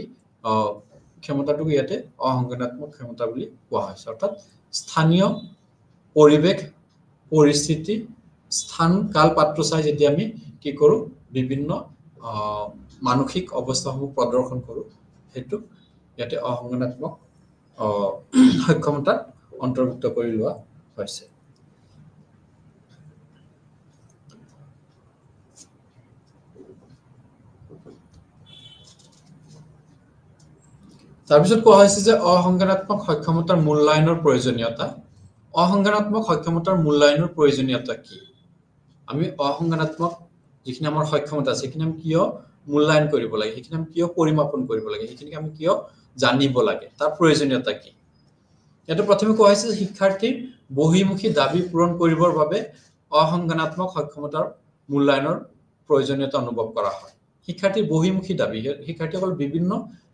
ক্ষমতাটোক ইয়াতে অসংজ্ঞানাত্মক ক্ষমতা বুলি কোৱা হৈছে অৰ্থাৎ স্থানীয় পৰিৱেশ পৰিস্থিতি স্থান কাল পাত্ৰ চাই যেতিয়া আমি কি কৰোঁ বিভিন্ন মানসিক অৱস্থাসমূহ প্ৰদৰ্শন কৰোঁ সেইটো ইয়াতে অসংজ্ঞানাত্মক সক্ষমতাত অন্তৰ্ভুক্ত কৰি লোৱা হৈছে তাৰপিছত কোৱা হৈছে যে অসংজ্ঞানাত্মক সক্ষমতাৰ মূল্যায়নৰ প্ৰয়োজনীয়তা অসংজ্ঞানাত্মক সক্ষমতাৰ মূল্যায়নৰ প্ৰয়োজনীয়তা কি আমি অসংজ্ঞানাত্মক যিখিনি আমাৰ সক্ষমতা আছে সেইখিনি আমি কিয় মূল্যায়ন কৰিব লাগে সেইখিনি আমি কিয় পৰিমাপন কৰিব লাগে সেইখিনি আমি কিয় জানিব লাগে তাৰ প্ৰয়োজনীয়তা কি এটা প্ৰথমে কোৱা হৈছে শিক্ষাৰ্থীৰ বহিমুখী দাবী পূৰণ কৰিবৰ বাবে অসংজ্ঞানাত্মক সক্ষমতাৰ মূল্যায়নৰ প্ৰয়োজনীয়তা অনুভৱ কৰা হয় শিক্ষাৰ্থীৰ বহিমুখী দাবী শিক্ষাৰ্থীসকল বিভিন্ন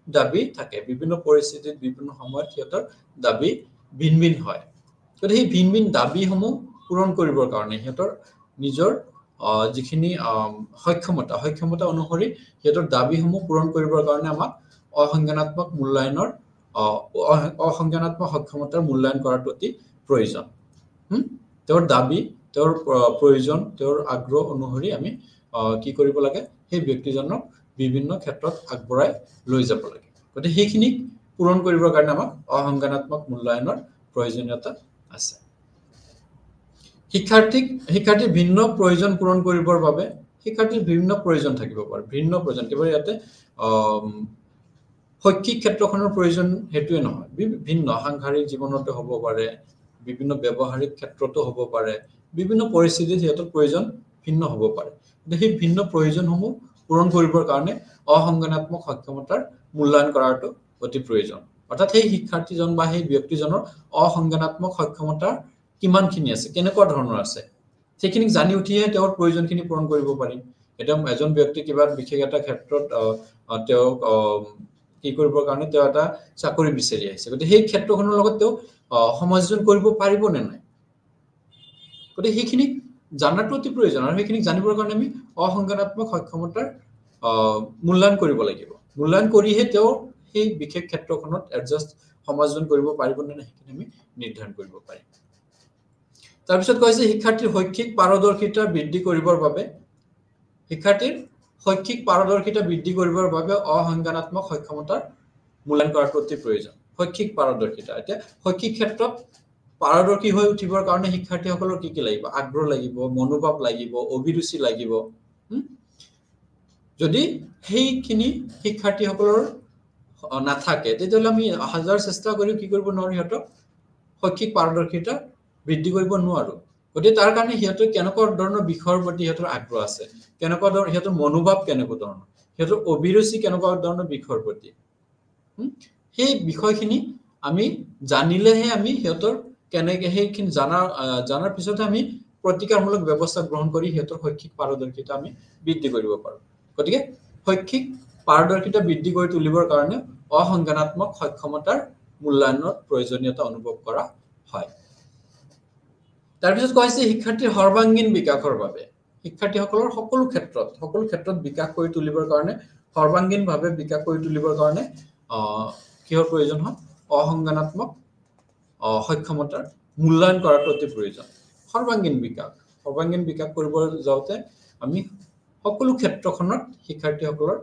দাবী থাকে বিভিন্ন পৰিস্থিতিত বিভিন্ন সময়ত সিহঁতৰ দাবী ভিন ভিন হয় গতিকে সেই ভিন ভিন দাবীসমূহ পূৰণ কৰিবৰ কাৰণে সিহঁতৰ নিজৰ যিখিনি সক্ষমতা অনুসৰি সিহঁতৰ দাবীসমূহ পূৰণ কৰিবৰ কাৰণে আমাক অসংজ্ঞানাত্মক মূল্যায়নৰ অসংজ্ঞানাত্মক সক্ষমতাৰ মূল্যায়ন কৰাটো অতি প্ৰয়োজন তেওঁৰ দাবী তেওঁৰ প্ৰয়োজন তেওঁৰ আগ্ৰহ অনুসৰি আমি কি কৰিব লাগে সেই ব্যক্তিজনক বিভিন্ন ক্ষেত্ৰত আগবঢ়াই লৈ যাব লাগে গতিকে সেইখিনি পূৰণ কৰিবৰ কাৰণে আমাক অসংজ্ঞানাত্মক মূল্যায়নৰ প্ৰয়োজনীয়তা আছে শিক্ষাৰ্থীৰ ভিন্ন প্ৰয়োজন পূৰণ কৰিবৰ বাবে শিক্ষাৰ্থীৰ বিভিন্ন প্ৰয়োজন থাকিব পাৰে ভিন্ন প্ৰয়োজন কেৱল ইয়াতে শৈক্ষিক ক্ষেত্ৰখনৰ প্ৰয়োজন হেতুৱে নহয় ভিন্ন সাংসাৰিক জীৱনতো হ'ব পাৰে বিভিন্ন ব্যৱহাৰিক ক্ষেত্ৰতো হ'ব পাৰে বিভিন্ন পৰিস্থিতিত সিহঁতৰ প্ৰয়োজন ভিন্ন হ'ব পাৰে কিন্তু সেই ভিন্ন প্ৰয়োজনসমূহ পূৰণ কৰিবৰ কাৰণে অসংজ্ঞানাত্মক সক্ষমতাৰ মূল্যায়ন কৰাটো অতি প্ৰয়োজন অৰ্থাৎ সেই শিক্ষাৰ্থীজন বা সেই ব্যক্তিজনৰ অসংজ্ঞানাত্মক সক্ষমতাৰ কিমানখিনি আছে কেনেকুৱা ধৰণৰ আছে সেইখিনি জানি উঠিহে তেওঁৰ প্ৰয়োজনখিনি পূৰণ কৰিব পাৰিম এটা এজন ব্যক্তি কিবা বিশেষ এটা ক্ষেত্ৰত তেওঁ কি কৰিবৰ কাৰণে তেওঁ এটা চাকৰি বিচাৰি আহিছে গতিকে সেই ক্ষেত্ৰখনৰ লগত তেওঁ সমাযোজন কৰিব পাৰিব নে নাই গতিকে সেইখিনি জানাটো অতি প্ৰয়োজন আৰু সেইখিনি জানিবৰ কাৰণে আমি অসংজ্ঞানাত্মক সক্ষমতাৰ মূল্যায়ন কৰিব লাগিব মূল্যায়ন কৰিহে তেওঁ সেই বিশেষ ক্ষেত্ৰখনত এডজাষ্ট সমাযোজন কৰিব পাৰিব নে নাই সেইখিনি আমি নিৰ্ধাৰণ কৰিব পাৰিম তাৰপিছত কৈছে শিক্ষাৰ্থীৰ শৈক্ষিক পাৰদৰ্শিতা বৃদ্ধি কৰিবৰ বাবে অসংজ্ঞানাত্মক সক্ষমতাৰ মূল্যায়ন কৰাটো অতি প্ৰয়োজন শৈক্ষিক পাৰদৰ্শিতা এতিয়া শৈক্ষিক ক্ষেত্ৰত পাৰদৰ্শী হৈ উঠিবৰ কাৰণে শিক্ষাৰ্থীসকলৰ কি লাগিব আগ্ৰহ লাগিব মনোভাৱ লাগিব অভিৰুচি লাগিব যদি সেইখিনি শিক্ষাৰ্থীসকলৰ নাথাকে তেতিয়াহ'লে আমি হাজাৰ চেষ্টা কৰিও কি কৰিব নোৱাৰো সিহঁতক শৈক্ষিক পাৰদৰ্শিতা বৃদ্ধি কৰিব নোৱাৰো গতিকে তাৰ কাৰণে সিহঁতৰ কেনেকুৱা ধৰণৰ বিষয়ৰ প্ৰতি সিহঁতৰ আগ্ৰহ আছে কেনেকুৱা ধৰণৰ সিহঁতৰ মনোভাৱ কেনেকুৱা ধৰণৰ সিহঁতৰ অভিৰুচি কেনেকুৱা ধৰণৰ বিষয়ৰ প্ৰতি সেই বিষয়খিনি আমি জানিলেহে আমি সিহঁতৰ কেনেকৈ সেইখিনি জানাৰ পিছতহে আমি প্ৰতিকাৰমূলক ব্যৱস্থা গ্ৰহণ কৰি সিহঁতৰ শৈক্ষিক পাৰদৰ্শিতা আমি বৃদ্ধি কৰিব পাৰোঁ গতিকে শৈক্ষিক পাৰদৰ্শিতা বৃদ্ধি কৰি তুলিবৰ কাৰণে অসংজ্ঞানাত্মক সক্ষমতাৰ মূল্যায়নৰ প্ৰয়োজনীয়তা অনুভৱ কৰা হয় তাৰপিছত কৈছে শিক্ষাৰ্থীৰ সৰ্বাংগীন বিকাশৰ বাবে শিক্ষাৰ্থীসকলৰ সকলো ক্ষেত্ৰত বিকাশ কৰি তুলিবৰ কাৰণে সৰ্বাংগীনভাৱে বিকাশ কৰি তুলিবৰ কাৰণে কিহৰ প্ৰয়োজন হয় অসংজ্ঞানাত্মক সক্ষমতাৰ মূল্যায়ন কৰাটো অতি প্ৰয়োজন সৰ্বাংগীন বিকাশ কৰিব যাওঁতে আমি সকলো ক্ষেত্ৰখনত শিক্ষাৰ্থীসকলৰ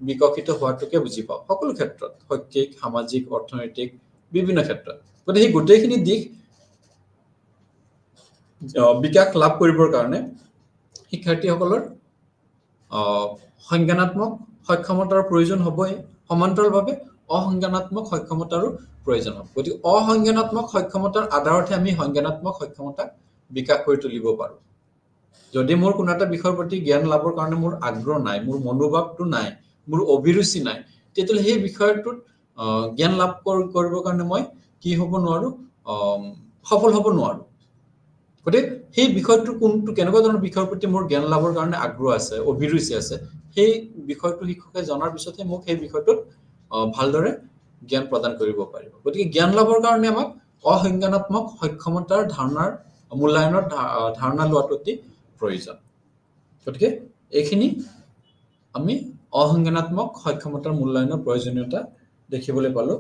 বিকশিত হোৱাটোকে বুজি পাওঁ সকলো ক্ষেত্ৰত শৈক্ষিক সামাজিক অৰ্থনৈতিক বিভিন্ন ক্ষেত্ৰত গতিকে সেই গোটেইখিনি দিশ বিকাশ লাভ কৰিবৰ কাৰণে শিক্ষাৰ্থীসকলৰ সংজ্ঞানাত্মক সক্ষমতাৰ প্ৰয়োজন হ'বই সমান্তৰালভাৱে অসংজ্ঞানাত্মক সক্ষমতাৰো প্ৰয়োজন হ'ব গতিকে অসংজ্ঞানাত্মক সক্ষমতাৰ আধাৰতহে আমি সংজ্ঞানাত্মক সক্ষমতাক বিকাশ কৰি তুলিব পাৰোঁ যদি মোৰ কোনো এটা বিষয়ৰ প্ৰতি জ্ঞান লাভৰ কাৰণে মোৰ আগ্ৰহ নাই মোৰ মনোভাৱটো নাই মোৰ অভিৰুচি নাই তেতিয়াহ'লে সেই বিষয়টোত জ্ঞান লাভ কৰিবৰ কাৰণে মই কি হ'ব নোৱাৰো সফল হ'ব নোৱাৰো গতিকে সেই বিষয়টো কোনটো কেনেকুৱা ধৰণৰ বিষয়ৰ প্ৰতি মোৰ জ্ঞান লাভৰ কাৰণে আগ্ৰহ আছে অভিৰুচি আছে সেই বিষয়টো শিক্ষকে জনাৰ পিছতহে মোক সেই বিষয়টোত ভালদৰে জ্ঞান প্ৰদান কৰিব পাৰিব গতিকে জ্ঞান লাভৰ কাৰণে আমাক অসংজ্ঞানাত্মক সক্ষমতাৰ মূল্যায়নৰ ধাৰণা লোৱাটো অতি প্ৰয়োজন গতিকে এইখিনি আমি অসংজ্ঞানাত্মক সক্ষমতাৰ মূল্যায়নৰ প্ৰয়োজনীয়তা দেখিবলৈ পালো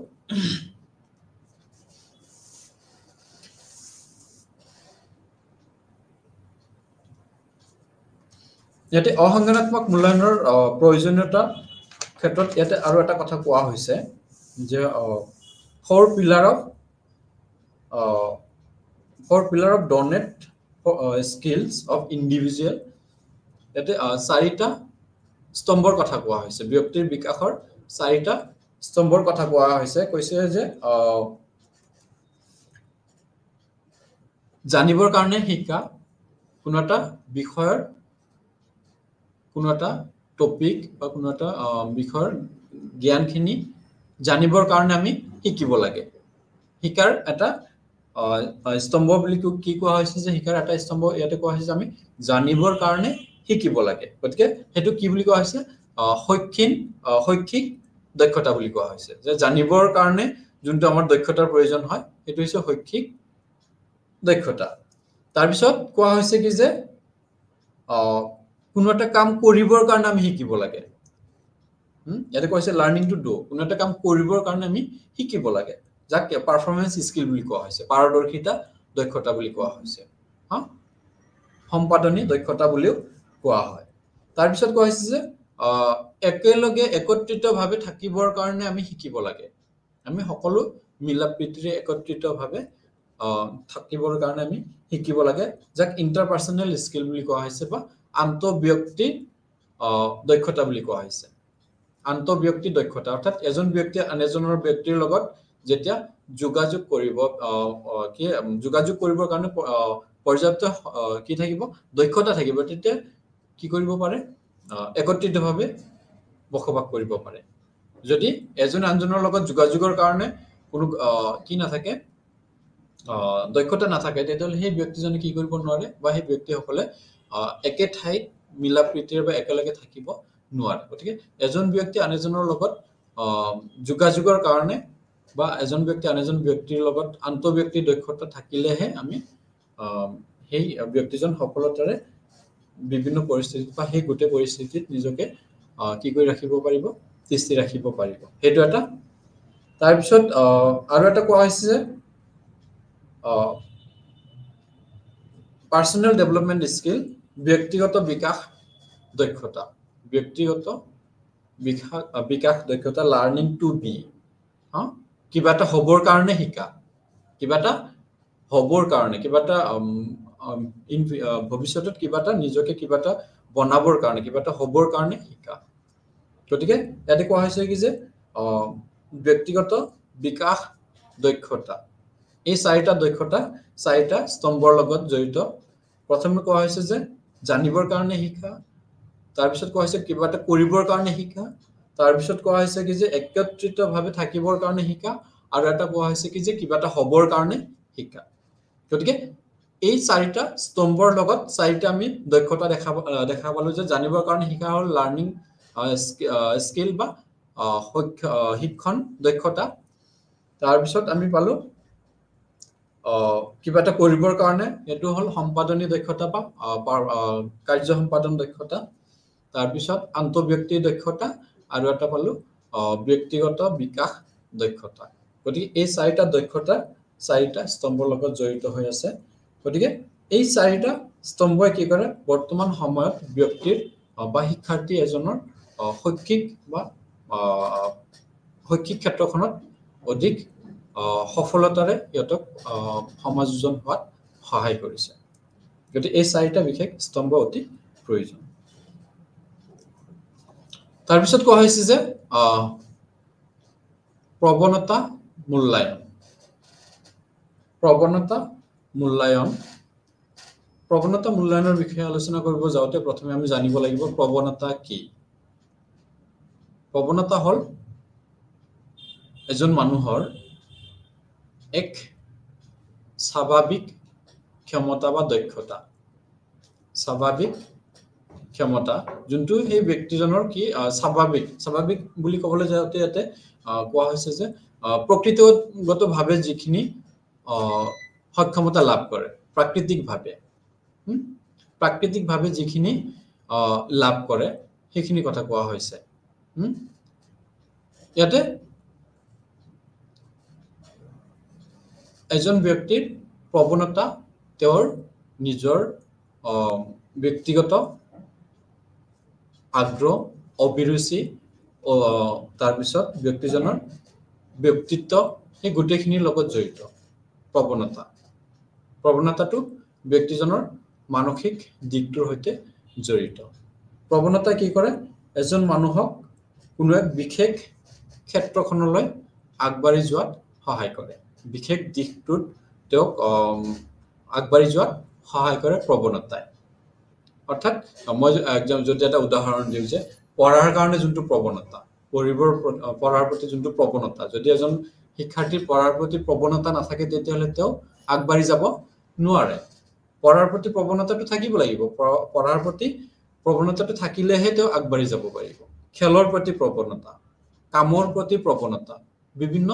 ইয়াতে অসংজ্ঞানাত্মক মূল্যায়নৰ প্ৰয়োজনীয়তা ক্ষেত্ৰত ইয়াতে আৰু এটা কথা কোৱা হৈছে যে four pillar of donate skills of individual ইয়াতে চাৰিটা স্তম্ভৰ কথা কোৱা হৈছে ব্যক্তিৰ বিকাশৰ চাৰিটা স্তম্ভৰ কথা কোৱা হৈছে কৈছে যে জানিবৰ কাৰণে শিকা কোনো এটা বিষয়ৰ কোনো এটা টপিক বা কোনো এটা বিষয়ৰ জ্ঞানখিনি জানিবৰ কাৰণে আমি শিকিব লাগে শিকাৰ এটা স্তম্ভ বুলি কি কোৱা হৈছে যে শিকাৰ এটা স্তম্ভ ইয়াতে কোৱা হৈছে যে আমি জানিবৰ কাৰণে শিকিব লাগে গতিকে হেতু কি বুলি কোৱা হৈছে শৈক্ষিক দক্ষতা বুলি কোৱা হৈছে যে জানিবৰ কাৰণে যোনটো আমাৰ দক্ষতাৰ প্ৰয়োজন হয় এটো হৈছে শৈক্ষিক দক্ষতা তাৰ পিছত কোৱা হৈছে কি যে কোনো এটা কাম কৰিবৰ কাৰণে আমি শিকিব লাগে ইয়াতে কৈছে লাৰ্নিং টু ডু কোনো এটা কাম কৰিবৰ কাৰণে আমি শিকিব লাগে যাক পাৰফৰম্যান্স স্কিল বুলি কোৱা হৈছে পাৰদৰ্শিতা দক্ষতা বুলি কোৱা হৈছে হা সম্পাদনী দক্ষতা বুলিও কোৱা হয় তাৰ পিছত কোৱা হৈছে যে একেলগে একত্ৰিতভাৱে থাকিবৰ কাৰণে আমি শিকিব লাগে আমি সকলো মিলাপ্ৰীতিৰে একত্ৰিতভাৱে থাকিবৰ কাৰণে আমি শিকিব লাগে যাক ইন্টাৰপাৰ্সনেল স্কিল বুলি কোৱা হৈছে বা আন্তঃব্যক্তি দক্ষতা বুলি কোৱা হৈছে আন্তঃব্যক্তি দক্ষতা অৰ্থাৎ এজন ব্যক্তি আন এজনৰ ব্যক্তিৰ লগত যেতিয়া যোগাযোগ কৰিবৰ কাৰণে পৰ্যাপ্ত কি থাকিব দক্ষতা থাকিব তেতিয়া কি কৰিব পাৰে একত্ৰিতভাৱে বসবাস কৰিব পাৰে যদি এজন আনজনৰ লগত যোগাযোগৰ কাৰণে কোনো কি নাথাকে দক্ষতা নাথাকে তেতিয়াহলে সেই ব্যক্তিজনে কি কৰিব নোৱাৰে বা সেই ব্যক্তিসকলে একে ঠাইত মিলাপ্ৰীতিৰ বা একেলগে থাকিব নোৱাৰে গতিকে এজন ব্যক্তি আন এজনৰ লগত যোগাযোগৰ কাৰণে বা এজন ব্যক্তি আন এজন ব্যক্তিৰ লগত আন্তঃব্যক্তি দক্ষতা থাকিলেহে আমি সেই ব্যক্তিজন সফলতাৰে বিভিন্ন পৰিস্থিতিত বা সেই গোটে পৰিস্থিতিত নিজকে কি কৰি ৰাখিব পাৰিব তিষ্টি ৰাখিব পাৰিব হেতু এটা তাৰ পিছত আৰু এটা কোৱা হৈছে যে পাৰ্সোনাল ডেভেলপমেন্ট স্কিল ব্যক্তিগত বিকাশ দক্ষতা ব্যক্তিগত বিকাশ দক্ষতা লাৰ্নিং টু বি কিবা এটা হবৰ কাৰণে শিকা কিবা এটা হবৰ কাৰণে কিবা এটা ভৱিষ্যতত কিবা এটা নিজকে কিবা এটা বনাবৰ কাৰণে কিবা এটা হবৰ কাৰণে শিকা গতিকে ইয়াতে কোৱা হৈছে কি যে ব্যক্তিগত বিকাশ দক্ষতা এই চাৰিটা দক্ষতা চাৰিটা স্তম্ভৰ লগত জড়িত প্ৰথমে কোৱা হৈছে যে জানিবৰ কাৰণে শিকা তাৰ পিছত কোৱা হৈছে কিবা এটা কৰিবৰ কাৰণে শিকা তাৰ পিছত কোৱা হৈছে কি যে একত্ৰিতভাৱে থাকিবৰ কাৰণে শিকা আৰু এটা কোৱা হৈছে কি যে কিবা এটা হবৰ কাৰণে শিকা গতিকে এই চাৰিটা স্তম্ভৰ লগত চাৰিটা আমি দক্ষতা দেখা পালো যে জানিবৰ কাৰণে শিকা হ'ল লাৰ্নিং স্কিল বা শিক্ষণ দক্ষতা তাৰ পিছত আমি পালো কিবা এটা কৰিবৰ কাৰণে এটো হ'ল সম্পাদনী দক্ষতা বা কাৰ্য সম্পাদন দক্ষতা তাৰ পিছত আন্তঃব্যক্তি দক্ষতা আৰু এটা পালো ব্যক্তিগত বিকাশ দক্ষতা গতিকে এই চাৰিটা দক্ষতা চাৰিটা স্তম্ভৰ লগত জড়িত হৈ আছে গতিকে এই চাৰিটা স্তম্ভই কি কৰে বৰ্তমান সময়ত ব্যক্তিৰ বা শিক্ষাৰ্থী এজনৰ শৈক্ষিক বা শৈক্ষিক ক্ষেত্ৰখনত অধিক সফলতাৰে ইহঁতক সমাযোজন হোৱাত সহায় কৰিছে গতিকে এই চাৰিটা বিশেষ স্তম্ভ অতি প্ৰয়োজন তাৰ পিছত কোৱা হৈছে যে প্ৰৱণতা মূল্যায়নৰ বিষয়ে আলোচনা কৰিব যাওঁতে প্ৰথমে আমি জানিব লাগিব প্ৰৱণতা কি প্ৰৱণতা হ'ল এজন মানুহৰ এক স্বাভাৱিক ক্ষমতা বা দক্ষতা স্বাভাৱিক ক্ষমতা যোনটো এই ব্যক্তিজনৰ কি স্বাভাৱিক বুলি ক'বলৈ যাওঁতে ইয়াতে কোৱা হৈছে যে প্ৰকৃতিগতভাৱে যিখিনি সক্ষমতা লাভ কৰে প্ৰাকৃতিকভাৱে যিখিনি লাভ কৰে সেইখিনি কথা কোৱা হৈছে ইয়াতে এজন ব্যক্তিৰ প্ৰৱণতা তেওঁৰ নিজৰ ব্যক্তিগত আগ্ৰহ অভিৰুচি তাৰ পিছত ব্যক্তিজনৰ ব্যক্তিত্ব এই গোটেইখিনিৰ লগত জড়িত প্ৰৱণতাটো ব্যক্তিজনৰ মানসিক দিশটোৰ সৈতে জড়িত প্ৰৱণতা কি কৰে এজন মানুহক কোনো এক বিশেষ ক্ষেত্ৰখনলৈ আগবাঢ়ি যোৱাত সহায় কৰে বিশেষ দিশটোত তেওঁক আগবাঢ়ি যোৱাত সহায় কৰে প্ৰৱণতাই অৰ্থাৎ মই যদি এটা উদাহৰণ দিওঁ যে পঢ়াৰ কাৰণে যোনটো প্ৰৱণতা পঢ়াৰ প্ৰতি যোনটো প্ৰৱণতা যদি এজন শিক্ষাৰ্থীৰ পঢ়াৰ প্ৰতি প্ৰৱণতা নাথাকে তেতিয়াহ'লে তেওঁ আগবাঢ়ি যাব নোৱাৰে পঢ়াৰ প্ৰতি প্ৰৱণতাটো থাকিব লাগিব পঢ়াৰ প্ৰতি প্ৰৱণতাটো থাকিলেহে তেওঁ আগবাঢ়ি যাব পাৰিব খেলৰ প্ৰতি প্ৰৱণতা কামৰ প্ৰতি প্ৰৱণতা বিভিন্ন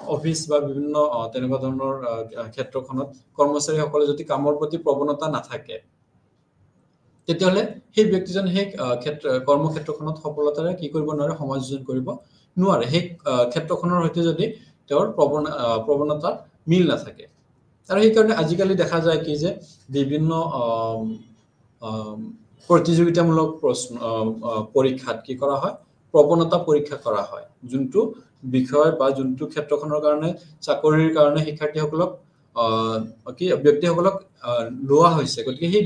অফিস বা বিভিন্ন তেনেকুৱা ধৰণৰ ক্ষেত্ৰখনত কৰ্মচাৰীসকলে যদি কামৰ প্ৰতি প্ৰৱণতা নাথাকে তেতিয়াহলে সেই ব্যক্তিজন সেই কৰ্মক্ষেত্ৰখনত সফলতাৰে কি কৰিব নোৱাৰে সমাযোজন কৰিব নোৱাৰে সেই ক্ষেত্ৰখনৰ সৈতে যদি তেওঁৰ প্ৰৱণতা মিল নাথাকে আৰু এই কাৰণে আজিকালি দেখা যায় কি যে বিভিন্ন প্ৰতিযোগিতামূলক প্ৰশ্ন পৰীক্ষাত কি কৰা হয় প্ৰৱণতা পৰীক্ষা কৰা হয় যোনটো বিষয় বা যোনটো ক্ষেত্ৰখনৰ কাৰণে চাকৰিৰ কাৰণে শিক্ষাৰ্থীসকলক কি ব্যক্তিসকলক লোৱা হৈছে গতিকে সেই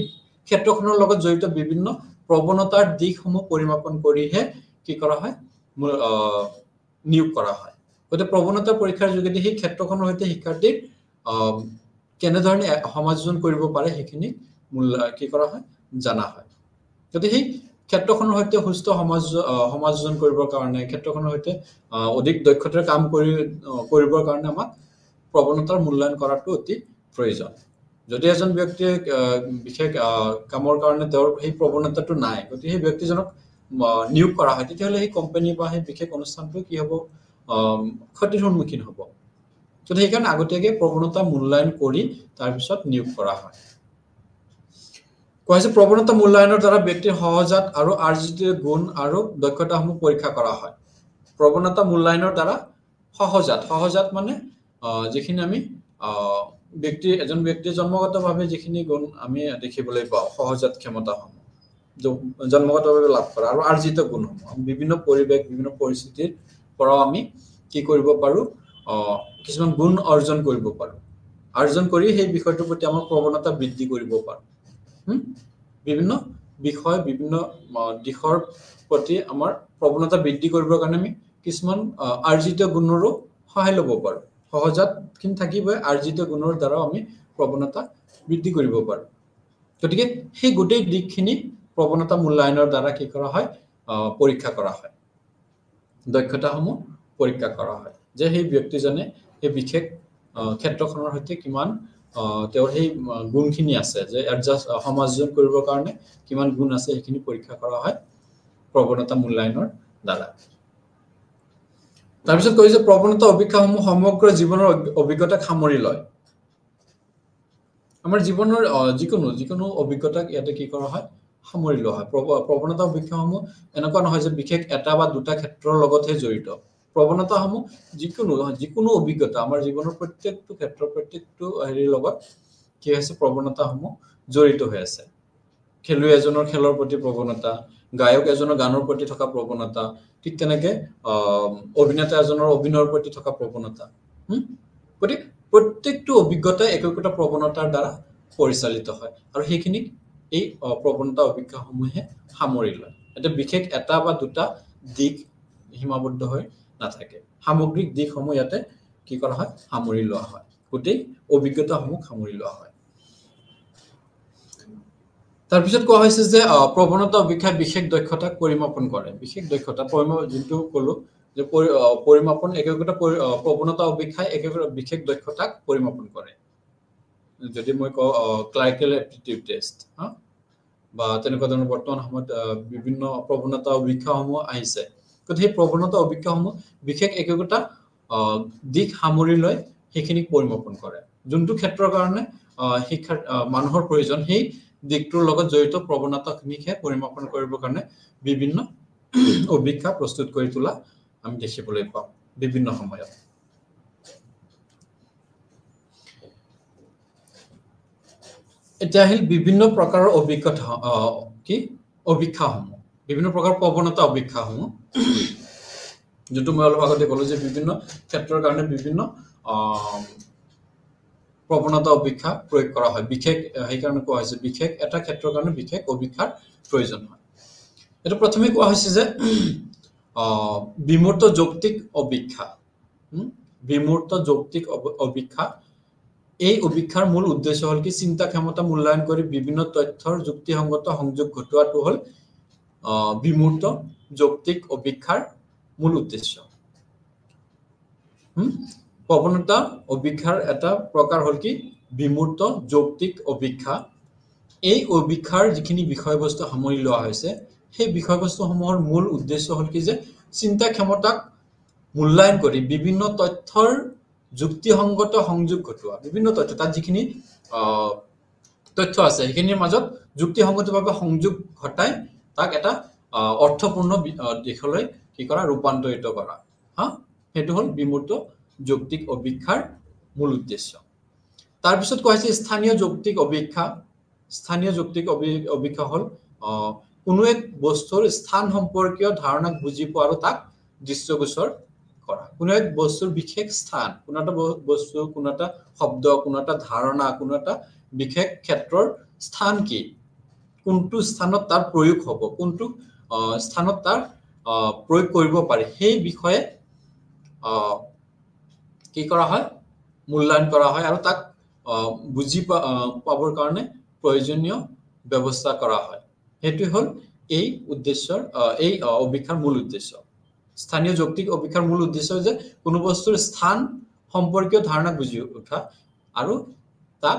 ক্ষেত্ৰখনৰ লগত জড়িত বিভিন্ন প্ৰৱণতাৰ দিশসমূহ পৰিমাপন কৰিহে কি কৰা হয় নিয়োগ কৰা হয় গতিকে প্ৰৱণতা পৰীক্ষাৰ যোগেদি সেই ক্ষেত্ৰখনৰ সৈতে শিক্ষাৰ্থীৰ কেনেধৰণে সমাযোজন কৰিব পাৰে সেইখিনি কি কৰা হয় জানা হয় যদি সেই ক্ষেত্ৰখনৰ সৈতে সুস্থ সমাযোজন কৰিবৰ কাৰণে ক্ষেত্ৰখনৰ সৈতে অধিক দক্ষতাৰে কাম কৰিবৰ কাৰণে আমাক প্ৰৱণতাৰ মূল্যায়ন কৰাটো অতি প্ৰয়োজন যদি এজন ব্যক্তিয়ে বিশেষ কামৰ কাৰণে তেওঁৰ সেই প্ৰৱণতাটো নাই গতিকে সেই ব্যক্তিজনক নিয়োগ কৰা হয় তেতিয়াহলে সেই কোম্পানী বা সেই বিশেষ অনুষ্ঠানটো কি হ'ব ক্ষতিৰ সন্মুখীন হ'ব তো সেইকাৰণে আগতীয়াকৈ প্ৰৱণতা মূল্যায়ন কৰি তাৰ পিছত নিয়োগ কৰা হয় কৈছে প্ৰৱণতা মূল্যায়নৰ দ্বাৰা ব্যক্তিৰ সহজাত আৰু আৰ্জিত গুণ আৰু দক্ষতাসমূহ পৰীক্ষা কৰা হয় প্ৰৱণতা মূল্যায়নৰ দ্বাৰা সহজাত মানে যিখিনি আমি এজন ব্যক্তিৰ জন্মগতভাৱে যিখিনি গুণ আমি দেখিবলৈ পাওঁ সহজাত ক্ষমতাসমূহ জন্মগতভাৱে লাভ কৰা আৰু আৰ্জিত গুণসমূহ বিভিন্ন পৰিৱেশ বিভিন্ন পৰিস্থিতিৰ পৰা আমি কি কৰিব পাৰো কিছুমান গুণ অৰ্জন কৰিব পাৰো অৰ্জন কৰি সেই বিষয়টোৰ প্ৰতি আমাৰ প্ৰৱণতা বৃদ্ধি কৰিব পাৰো বিভিন্ন বিষয় বিভিন্ন দিশৰ প্ৰতি আমাৰ প্ৰৱণতা বৃদ্ধি কৰিবৰ কাৰণে আমি কিছুমান আৰ্জিত গুণৰো সহায় ল'ব পাৰো সহজাতখিনি থাকিবই আৰ্জিত গুণৰ দ্বাৰা আমি প্ৰৱণতা বৃদ্ধি কৰিব পাৰো গতিকে সেই গোটেই দিশখিনি প্ৰৱণতা মূল্যায়নৰ দ্বাৰা কি কৰা হয় পৰীক্ষা কৰা হয় দক্ষতাসমূহ পৰীক্ষা কৰা হয় যে সেই ব্যক্তিজনে এই বিশেষ ক্ষেত্ৰখনৰ সৈতে কিমান তেওঁৰ সেই গুণখিনি আছে যে এডজাস্ট সমাযোজন কৰিবৰ কাৰণে কিমান গুণ আছে সেইখিনি পৰীক্ষা কৰা হয় প্ৰৱণতা মূল্যায়নৰ দ্বাৰা তাৰপিছত কৈছে প্ৰৱণতা অভিক্ষাসমূহ সমগ্ৰ জীৱনৰ অভিজ্ঞতাক সামৰি লয় আমাৰ জীৱনৰ যিকোনো অভিজ্ঞতাক ইয়াতে কি কৰা হয় সামৰি লোৱা হয় প্ৰৱণতা অভিক্ষাসমূহ এনেকুৱা নহয় যে বিশেষ এটা বা দুটা ক্ষেত্ৰৰ লগতহে জড়িত প্ৰৱণতাসমূহ যিকোনো অভিজ্ঞতা আমাৰ জীৱনৰ প্ৰত্যেকটো ক্ষেত্ৰৰ প্ৰত্যেকটো হেৰিৰ লগত কি আছে প্ৰৱণতাসমূহ জড়িত হৈ আছে খেলুৱৈ এজনৰ খেলৰ প্ৰতি প্ৰৱণতা গায়ক এজনৰ গানৰ প্ৰতি থকা প্ৰৱণতা ঠিক তেনেকে অভিনেতা এজনৰ অভিনয়ৰ প্ৰতি থকা প্ৰৱণতা গতিকে প্ৰত্যেকটো অভিজ্ঞতা একোটা প্ৰৱণতাৰ দ্বাৰা পৰিচালিত হয় আৰু সেইখিনি এই প্ৰৱণতা অভিজ্ঞতাসমূহে সামৰি লয় এটা বিশেষ এটা বা দুটা দিক সীমাবদ্ধ হৈ নাথাকে সামগ্ৰিক দিশসমূহ ইয়াতে কি কৰা হয় সামৰি লোৱা হয় গোটেই অভিজ্ঞতাসমূহ সামৰি লোৱা হয় তাৰপিছত কোৱা হৈছে যে প্ৰৱণতা অভিক্ষাই বিশেষ দক্ষতাক পৰিমাপন কৰে বিশেষ দক্ষতা যোনটো ক'লো যে পৰিমাপন একোটা প্ৰৱণতা অভিক্ষাই একোটা বিশেষ দক্ষতাক পৰিমাপন কৰে যদি মই কওঁ ক্লাৰিকেল এপ্টিটিউড টেষ্ট বা তেনেকুৱা ধৰণৰ বৰ্তমান সময়ত বিভিন্ন প্ৰৱণতা অভিক্ষাসমূহ আহিছে গতিকে সেই প্ৰৱণতা অভিক্ষাসমূহ বিশেষ একোটা দিশ সামৰি লৈ সেইখিনিক পৰিমাপন কৰে যোনটো ক্ষেত্ৰৰ কাৰণে শিক্ষাৰ মানুহৰ প্ৰয়োজন সেই দিকটোৰ লগত জড়িত প্ৰৱণতাখিনিকে পৰিমাপন কৰিবৰ কাৰণে বিভিন্ন অভিক্ষা প্ৰস্তুত কৰি তোলা আমি দেখিবলৈ পাওঁ বিভিন্ন সময়ত এতিয়া আহিল বিভিন্ন প্ৰকাৰৰ অভিক্ষাসমূহ বিভিন্ন প্ৰকাৰৰ প্ৰৱণতা অভিক্ষাসমূহ যোনটো মই অলপ আগতে ক'লো যে বিভিন্ন ক্ষেত্ৰৰ কাৰণে বিভিন্ন প্ৰৱণতা অভিক্ষা প্ৰয়োগ কৰা হয় বিশেষ সেইকাৰণে কোৱা হৈছে বিশেষ এটা ক্ষেত্ৰৰ কাৰণে বিশেষ অভিক্ষাৰ প্ৰয়োজন হয় এটা প্ৰথমে কোৱা হৈছে যে বিমূৰ্ত যৌক্তিক অভিক্ষা বিমূৰ্ত যৌক্তিক অভিক্ষা এই অভিক্ষাৰ মূল উদ্দেশ্য হ'ল কি চিন্তা ক্ষমতা মূল্যায়ন কৰি বিভিন্ন তথ্যৰ যুক্তিসংগত সংযোগ ঘটোৱাটো হ'ল বিমূৰ্ত যৌক্তিক অভিক্ষাৰ মূল উদ্দেশ্য প্ৰৱণতা অভিক্ষাৰ এটা প্ৰকাৰ হ'ল কি বিমূৰ্ত যৌক্তিক অভিক্ষা এই অভিক্ষাৰ যিখিনি বিষয়বস্তু সামৰি লোৱা হৈছে সেই বিষয়বস্তুসমূহৰ মূল উদ্দেশ্য হ'ল কি যে চিন্তা ক্ষমতাক মূল্যায়ন কৰি বিভিন্ন তথ্যৰ যুক্তিসংগত সংযোগ ঘটোৱা বিভিন্ন তথ্য তাত যিখিনি তথ্য আছে সেইখিনিৰ মাজত যুক্তিসংগতভাৱে সংযোগ ঘটাই তাক এটা অৰ্থপূৰ্ণ দিশলৈ কি কৰা ৰূপান্তৰিত কৰা হা সেইটো হ'ল বিমূৰ্ত যৌক্তিক অভিক্ষাৰ মূল উদ্দেশ্য তাৰ পিছত কোৱা হৈছে স্থানীয় যৌক্তিক অভিক্ষা স্থানীয় যৌক্তিক অভিক্ষা হ'ল কোনো এক বস্তুৰ স্থান সম্পৰ্কীয় ধাৰণাক বুজি পোৱা আৰু তাক দৃশ্যগোচৰ কৰা কোনো এক বস্তুৰ বিশেষ স্থান কোনো এটা বস্তু কোনো এটা শব্দ কোনো এটা ধাৰণা কোনো এটা বিশেষ ক্ষেত্ৰৰ স্থান কি কোনটো স্থানত তাৰ প্ৰয়োগ হ'ব কোনটো স্থানত তাৰ প্ৰয়োগ কৰিব পাৰি সেই বিষয়ে কি কৰা হয় মূল্যায়ন কৰা হয় আৰু তাক বুজি পাবৰ কাৰণে প্ৰয়োজনীয় ব্যৱস্থা কৰা হয় সেইটো হ'ল এই উদ্দেশ্যৰ এই অভিক্ষাৰ মূল উদ্দেশ্য স্থানীয় যৌক্তিক অভিক্ষাৰ মূল উদ্দেশ্য যে কোনো বস্তুৰ স্থান সম্পৰ্কীয় ধাৰণা বুজি উঠা আৰু তাক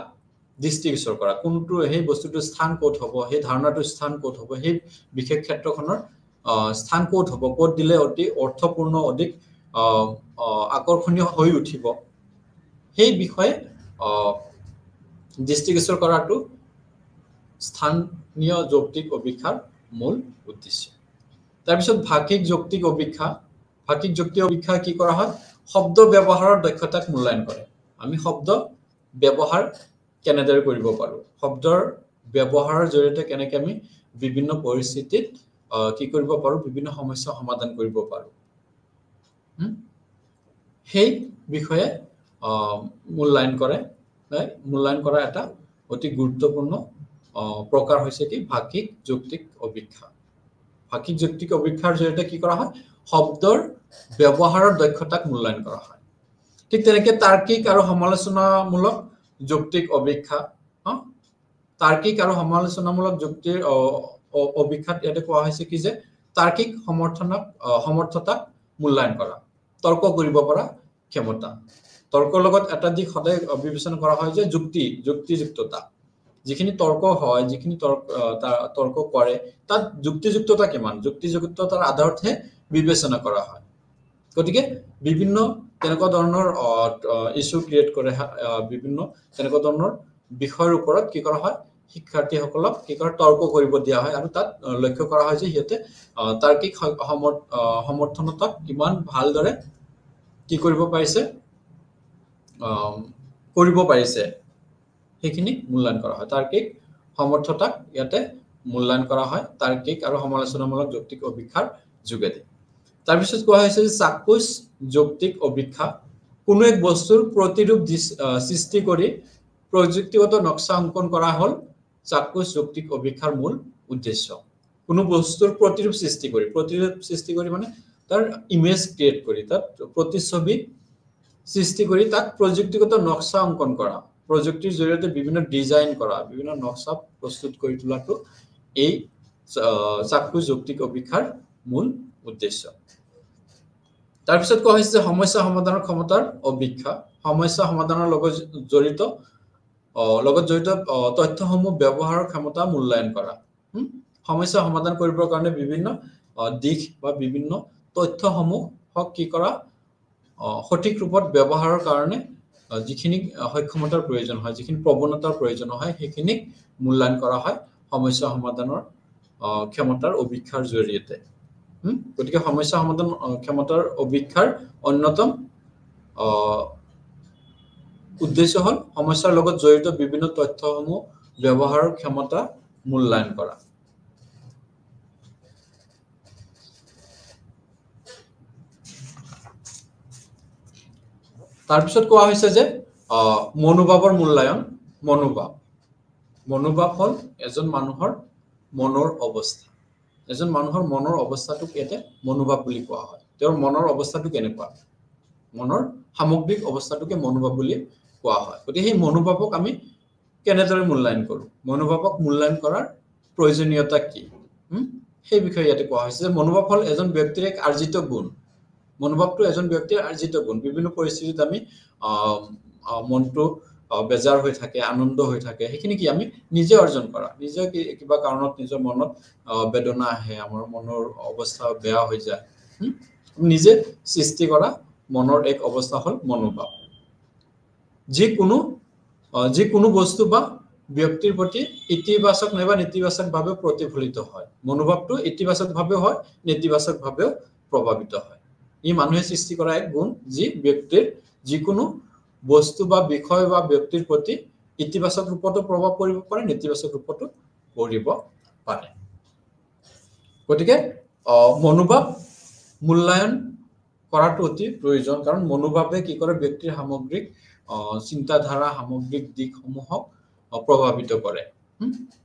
দৃষ্টিগোচৰ কৰা কোনটো সেই বস্তুটোৰ স্থান ক'ত হ'ব সেই ধাৰণাটোৰ স্থান ক'ত হ'ব সেই বিশেষ ক্ষেত্ৰখনৰ স্থান ক'ত হ'ব ক'ত দিলে অতি অৰ্থপূৰ্ণ অধিক আকৰ্ষণীয় হৈ উঠিব সেই বিষয়ে দৃষ্টিগোচৰ কৰাটো স্থানীয় যৌক্তিক অভিক্ষাৰ মূল উদ্দেশ্য তাৰপিছত ভাষিক যৌক্তিক অভিক্ষা ভাষিক যৌক্তিক অভিক্ষা কি কৰা হয় শব্দ ব্যৱহাৰৰ দক্ষতাক মূল্যায়ন কৰে আমি শব্দ ব্যৱহাৰ কেনেদৰে কৰিব পাৰো শব্দৰ ব্যৱহাৰৰ জৰিয়তে কেনেকৈ আমি বিভিন্ন পৰিস্থিতিত কি কৰিব পাৰো বিভিন্ন সমস্যা সমাধান কৰিব পাৰো সেই বিষয়ে মূল্যায়ন কৰে মূল্যায়ন কৰা এটা অতি গুৰুত্বপূৰ্ণ প্ৰকাৰ হৈছে কি ভাষিক যৌক্তিক অভিক্ষা ভাষিক যৌক্তিক অভিক্ষাৰ জৰিয়তে কি কৰা হয় শব্দৰ ব্যৱহাৰৰ দক্ষতাক মূল্যায়ন কৰা হয় ঠিক তেনেকৈ তাৰ্কিক আৰু সমালোচনামূলক যৌক্তিক অভিক্ষা তাৰ্কিক আৰু সমালোচনামূলক যুক্তিৰ অভিক্ষাত ইয়াতে কোৱা হৈছে কি যে তাৰ্কিক সমৰ্থতাক মূল্যায়ন কৰা তৰ্ক কৰিব পৰা ক্ষমতা তৰ্কৰ লগত এটা দিশ সদায় বিবেচনা কৰা হয় যে যুক্তিযুক্ততা যিখিনি তৰ্ক হয় যিখিনি তৰ্ক কৰে তাত যুক্তিযুক্ততা কিমান যুক্তিযুক্ততাৰ আধাৰতহে বিবেচনা কৰা হয় গতিকে বিভিন্ন তেনেকুৱা ধৰণৰ ইস্যু ক্ৰিয়েট কৰে বিভিন্ন তেনেকুৱা ধৰণৰ বিষয়ৰ ওপৰত কি কৰা হয় শিক্ষাৰ্থীসকলক কি কৰা তৰ্ক কৰিব দিয়া হয় আৰু তাত লক্ষ্য কৰা হয় যে সিহঁতে তাৰ্কিক সমৰ্থনতাক কিমান ভালদৰে কি কৰিব পাৰিছে সেইখিনি মূল্যায়ন কৰা হয় তাৰ্কিক সমৰ্থতাক ইয়াতে মূল্যায়ন কৰা হয় তাৰ্কিক আৰু সমালোচনামূলক যৌক্তিক অভিক্ষাৰ যোগেদি তাৰপিছত কোৱা হৈছে যে চাক্ষুষ যৌক্তিক অভিক্ষা কোনো এক বস্তুৰ প্ৰতিৰূপ সৃষ্টি কৰি প্ৰযুক্তিগত নক্সা অংকন কৰা হ'ল চাক্ষুষ যৌক্তিক অভিক্ষাৰ মূল উদ্দেশ্য কোনো বস্তুৰ প্ৰতিৰূপ সৃষ্টি কৰি মানে তাৰ ইমেজ ক্ৰিয়েট কৰি তাত প্ৰতিচ্ছবি সৃষ্টি কৰি তাক প্ৰযুক্তিগত নক্সা অংকন কৰা প্ৰযুক্তিৰ জৰিয়তে বিভিন্ন ডিজাইন কৰা বিভিন্ন নক্সা প্ৰস্তুত কৰি তোলাটো এই চাক্ষুষ যৌক্তিক অভিক্ষাৰ মূল উদ্দেশ্য তাৰপিছত কোৱা হৈছে সমস্যা সমাধানৰ ক্ষমতাৰ অভিক্ষা সমস্যা সমাধানৰ লগত জড়িত তথ্যসমূহ ব্যৱহাৰৰ ক্ষমতা মূল্যায়ন কৰা সমস্যা সমাধান কৰিবৰ কাৰণে বিভিন্ন দিশ বা বিভিন্ন তথ্যসমূহক কি কৰা সঠিক ৰূপত ব্যৱহাৰৰ কাৰণে যিখিনি সক্ষমতাৰ প্ৰয়োজন হয় যিখিনি প্ৰৱণতাৰ প্ৰয়োজন হয় সেইখিনিক মূল্যায়ন কৰা হয় সমস্যা সমাধানৰ ক্ষমতাৰ অভিক্ষাৰ জৰিয়তে গতিকে সমস্যা সমাধান ক্ষমতাৰ অভিক্ষাৰ অন্যতম উদ্দেশ্য হ'ল সমস্যাৰ লগত জড়িত বিভিন্ন তথ্যসমূহ ব্যৱহাৰৰ ক্ষমতা মূল্যায়ন কৰা তাৰপিছত কোৱা হৈছে যে মনোভাৱৰ মূল্যায়ন মনোভাৱ হ'ল এজন মানুহৰ মনৰ অৱস্থা এজন মানুহৰ মনৰ অৱস্থাটোক ইয়াতে মনোভাৱ বুলি কোৱা হয় তেওঁৰ মনৰ অৱস্থাটো কেনেকুৱা মনৰ সামগ্ৰিক অৱস্থাটোকে মনোভাৱ বুলি কোৱা হয় গতিকে সেই মনোভাৱক আমি কেনেদৰে মূল্যায়ন কৰোঁ মনোভাৱক মূল্যায়ন কৰাৰ প্ৰয়োজনীয়তা কি সেই বিষয়ে ইয়াতে কোৱা হৈছে যে মনোভাৱ হ'ল এজন ব্যক্তিৰ এক আৰ্জিত গুণ মনোভাৱটো এজন ব্যক্তিৰ আৰ্জিত গুণ বিভিন্ন পৰিস্থিতিত আমি মনটো বেজাৰ হৈ থাকে আনন্দ হৈ থাকে সেইখিনি কি আমি নিজে অৰ্জন কৰা নিজে কিবা কাৰণত নিজৰ মনত বেদনা আহে আমাৰ মনৰ অৱস্থা বেয়া হৈ যায় নিজে সৃষ্টি কৰা মনৰ এক অৱস্থা হল মনোভাৱ যিকোনো বস্তু বা ব্যক্তিৰ প্ৰতি ইতিবাচক নাইবা নেতিবাচকভাৱে প্ৰতিফলিত হয় মনোভাৱটো ইতিবাচকভাৱে হয় নেতিবাচকভাৱেও প্ৰভাৱিত হয় ই মানুহে সৃষ্টি কৰা এক গুণ যি ব্যক্তিৰ যিকোনো বস্তু বা বিষয় বা ব্যক্তিৰ প্ৰতি ইতিবাচক ৰূপতো প্ৰভাৱ পৰিব পাৰে নেতিবাচক ৰূপতো পৰিব পাৰে গতিকে মনোভাৱ মূল্যায়ন কৰাটো অতি প্ৰয়োজন কাৰণ মনোভাৱে কি কৰে ব্যক্তিৰ সামগ্ৰিক চিন্তাধাৰা সামগ্ৰিক দিশসমূহক প্ৰভাৱিত কৰে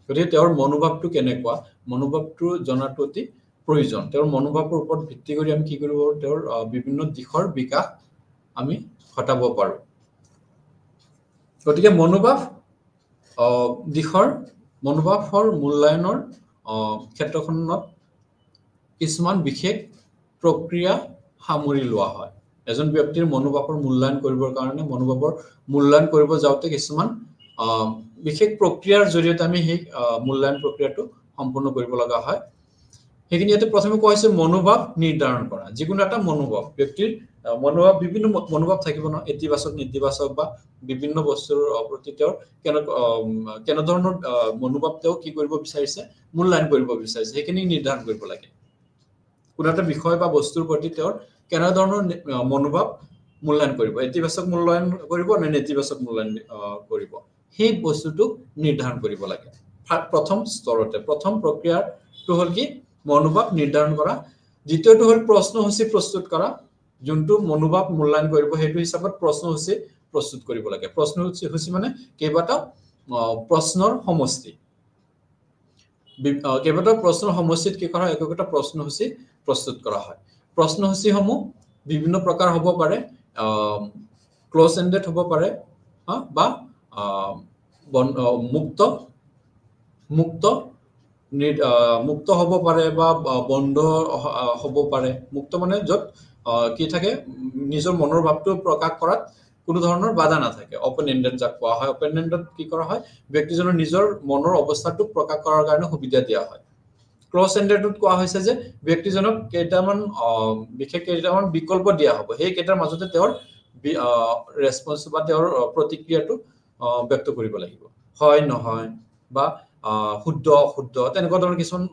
গতিকে তেওঁৰ মনোভাৱটো কেনেকুৱা মনোভাৱটো জনাটো অতি প্ৰয়োজন তেওঁৰ মনোভাৱৰ ওপৰত ভিত্তি কৰি আমি কি কৰিব পাৰোঁ তেওঁৰ বিভিন্ন দিশৰ বিকাশ আমি ঘটাব পাৰোঁ গতিকে মনোভাৱৰ মূল্যায়নৰ ক্ষেত্ৰখনত কিছুমান বিশেষ প্ৰক্ৰিয়া সামৰি লোৱা হয় এজন ব্যক্তিৰ মনোভাৱৰ মূল্যায়ন কৰিবৰ কাৰণে মনোভাৱৰ মূল্যায়ন কৰিব যাওঁতে কিছুমান বিশেষ প্ৰক্ৰিয়াৰ জৰিয়তে আমি সেই মূল্যায়ন প্ৰক্ৰিয়াটো সম্পূৰ্ণ কৰিব লগা হয় সেইখিনি ইয়াতে প্ৰথমে কোৱা হৈছে মনোভাৱ নিৰ্ধাৰণ কৰা যিকোনো এটা মনোভাৱ ব্যক্তিৰ মনোভাৱ বিভিন্ন মনোভাৱ থাকিব ন ইতিবাচক নেতিবাচক বা বিভিন্ন বস্তুৰ প্ৰতি তেওঁৰ কেনেধৰণৰ মনোভাৱ তেওঁ কি কৰিব বিচাৰিছে মূল্যায়ন কৰিব বিচাৰিছে সেইখিনি নিৰ্ধাৰণ কৰিব লাগে কোনো এটা বিষয় বা বস্তুৰ প্ৰতি তেওঁৰ কেনেধৰণৰ মনোভাৱ মূল্যায়ন কৰিব ইতিবাচক মূল্যায়ন কৰিব নে নেতিবাচক মূল্যায়ন কৰিব সেই বস্তুটো নিৰ্ধাৰণ কৰিব লাগে প্ৰথম স্তৰতে প্ৰথম প্ৰক্ৰিয়াটো হ'ল কি মনোভাৱ নিৰ্ধাৰণ কৰা দ্বিতীয়টো হ'ল প্ৰশ্নসূচী প্ৰস্তুত কৰা যোনটো মনোভাৱ মূল্যায়ন কৰিব সেইটো হিচাপত প্ৰশ্নসূচী প্ৰস্তুত কৰিব লাগে প্ৰশ্নসূচী মানে কেইবাটাও প্ৰশ্নৰ সমষ্টি কেইবাটাও প্ৰশ্নৰ সমষ্টিত কি কৰা হয় একোটা প্ৰশ্নসূচী প্ৰস্তুত কৰা হয় প্ৰশ্নসূচীসমূহ বিভিন্ন প্ৰকাৰ হ'ব পাৰে ক্লোজ এন্ডেড হ'ব পাৰে বা মুক্ত হ'ব পাৰে বা বন্ধ হ'ব পাৰে মুক্ত মানে য'ত কি থাকে নিজৰ মনৰ ভাৱটো প্ৰকাশ কৰাত কোনো ধৰণৰ বাধা নাথাকে ওপেন এন্ডেড যাক কোৱা হয় ওপেন এন্ডেড কি কৰা হয় ব্যক্তিজনৰ নিজৰ মনৰ অৱস্থাটো প্ৰকাশ কৰাৰ কাৰণে সুবিধা দিয়া হয় ক্লোজ এন্ডেডত কোৱা হৈছে যে ব্যক্তিজনক কেইটামান বিকল্প দিয়া হ'ব সেই কেইটাৰ মাজতে তেওঁৰ ৰেসপন্স বা তেওঁৰ প্ৰতিক্ৰিয়াটো ব্যক্ত কৰিব লাগিব হয় নহয় বা শুদ্ধ অশুদ্ধ তেনেকুৱা ধৰণৰ কিছুমান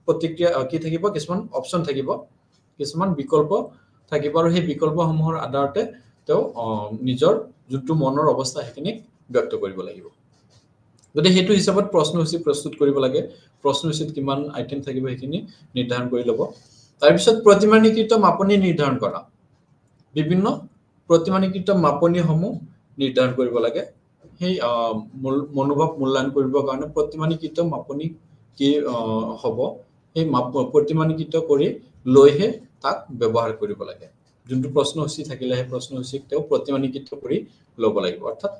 প্ৰতিক্ৰিয়া কি থাকিব কিছুমান অপচন থাকিব কিছুমান বিকল্প থাকিব আৰু সেই বিকল্পসমূহৰ আধাৰতে তেওঁ নিজৰ যোনটো মনৰ অৱস্থা সেইখিনি ব্যক্ত কৰিব লাগিব যদি সেইটো হিচাপত প্ৰশ্নসূচী প্ৰস্তুত কৰিব লাগে প্ৰশ্নসূচীত কিমান আইটেম থাকিব সেইখিনি নিৰ্ধাৰণ কৰি ল'ব তাৰপিছত প্ৰতিমানিকৃত মাপনি নিৰ্ধাৰণ কৰা বিভিন্ন প্ৰতিমানিকৃত মাপনিসমূহ নিৰ্ধাৰণ কৰিব লাগে সেই মনোভাৱ মূল্যায়ন কৰিবৰ কাৰণে প্ৰতিমানিকৃত মাপনি কি হ'ব সেই প্ৰতিমানিকৃত কৰি লৈহে তাক ব্যৱহাৰ কৰিব লাগে যোনটো প্ৰশ্নসূচী থাকিলে সেই প্ৰশ্নসূচীক তেওঁ প্ৰতিমানিকৃত কৰি ল'ব লাগিব অৰ্থাৎ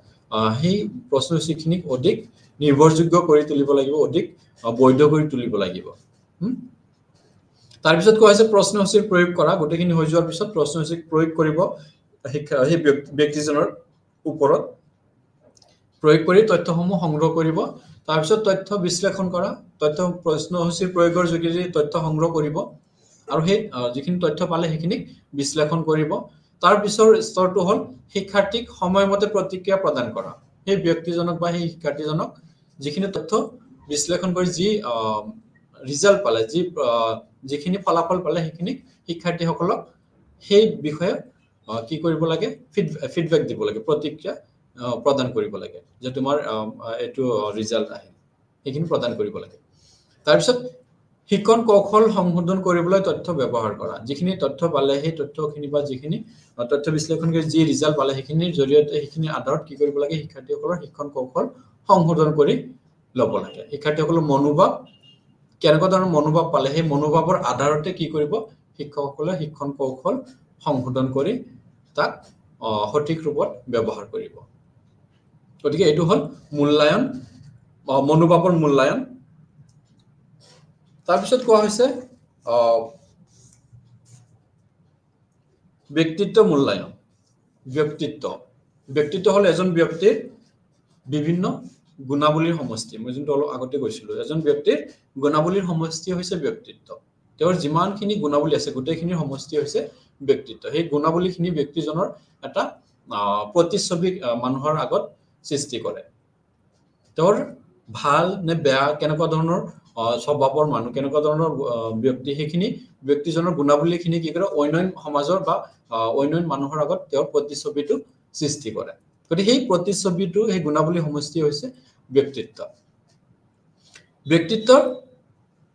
সেই প্ৰশ্নসূচীখিনিক অধিক নিৰ্ভৰযোগ্য কৰি তুলিব লাগিব অধিক বৈধ কৰি তুলিব লাগিব তাৰপিছত কোৱা হৈছে প্ৰশ্নসূচীৰ প্ৰয়োগ কৰা গোটেইখিনি হৈ যোৱাৰ পিছত প্ৰশ্নসূচীক প্ৰয়োগ কৰিব সেই ব্যক্তিজনৰ ওপৰত প্ৰয়োগ কৰি তথ্যসমূহ সংগ্ৰহ কৰিব তাৰপিছত তথ্য বিশ্লেষণ কৰা তথ্য প্ৰশ্নসূচীৰ প্ৰয়োগৰ যোগেদি তথ্য সংগ্ৰহ কৰিব আৰু সেই যিখিনি তথ্য পালে সেইখিনি বিশ্লেষণ কৰিব তাৰ পিছৰ স্তৰটো হ'ল শিক্ষাৰ্থীক সময়মতে প্ৰতিক্ৰিয়া প্ৰদান কৰা সেই ব্যক্তিজনক বা সেই শিক্ষাৰ্থীজনক যিখিনি তথ্য বিশ্লেষণ কৰি যি ৰিজাল্ট পালে যিখিনি ফলাফল পালে সেইখিনি শিক্ষাৰ্থীসকলক সেই বিষয়ে কি কৰিব লাগে ফিডবেক দিব লাগে প্ৰতিক্ৰিয়া প্ৰদান কৰিব লাগে যে তোমাৰ এটো ৰিজাল্ট আহে সেইখিনি প্ৰদান কৰিব লাগে তাৰপিছত শিক্ষণ কৌশল সংশোধন কৰিবলৈ তথ্য ব্যৱহাৰ কৰা যিখিনি তথ্য পালে সেই তথ্যখিনি বা যিখিনি তথ্য বিশ্লেষণ কৰি যি ৰিজাল্ট পালে সেইখিনিৰ জৰিয়তে সেইখিনি আধাৰত কি কৰিব লাগে শিক্ষাৰ্থীসকলৰ শিক্ষণ কৌশল সংশোধন কৰি ল'ব লাগে শিক্ষাৰ্থীসকলৰ মনোভাৱ কেনেকুৱা ধৰণৰ মনোভাৱ পালে সেই মনোভাৱৰ আধাৰতে কি কৰিব শিক্ষকসকলে শিক্ষণ কৌশল সংশোধন কৰি তাক সঠিক ৰূপত ব্যৱহাৰ কৰিব গতিকে এইটো হ'ল মূল্যায়ন মনোভাৱৰ মূল্যায়ন তাৰপিছত কোৱা হৈছে ব্যক্তিত্ব মূল্যায়ন ব্যক্তিত্ব হল এজন ব্যক্তিৰ বিভিন্ন গুণাৱলীৰ সমষ্টি মই যোনটো অলপ আগতে কৈছিলো এজন ব্যক্তিৰ গুণাৱলীৰ সমষ্টি হৈছে ব্যক্তিত্ব তেওঁৰ যিমানখিনি গুণাৱলী আছে গোটেইখিনিৰ সমষ্টি হৈছে ব্যক্তিত্ব সেই গুণাৱলীখিনি ব্যক্তিজনৰ এটা প্ৰতিচ্ছবি মানুহৰ আগত সৃষ্টি কৰে তেওঁৰ ভাল নে বেয়া কেনেকুৱা ধৰণৰ স্বভাৱৰ মানুহ কেনেকুৱা ধৰণৰ ব্যক্তি সেইখিনি ব্যক্তিজনৰ গুণাৱলীখিনি কি কৰে অন্যান্য সমাজৰ বা অন্যান্য মানুহৰ আগত তেওঁৰ প্ৰতিচ্ছবিটো সৃষ্টি কৰে গতিকে সেই প্ৰতিচ্ছবিটো সেই গুণাৱলী সমষ্টি হৈছে ব্যক্তিত্ব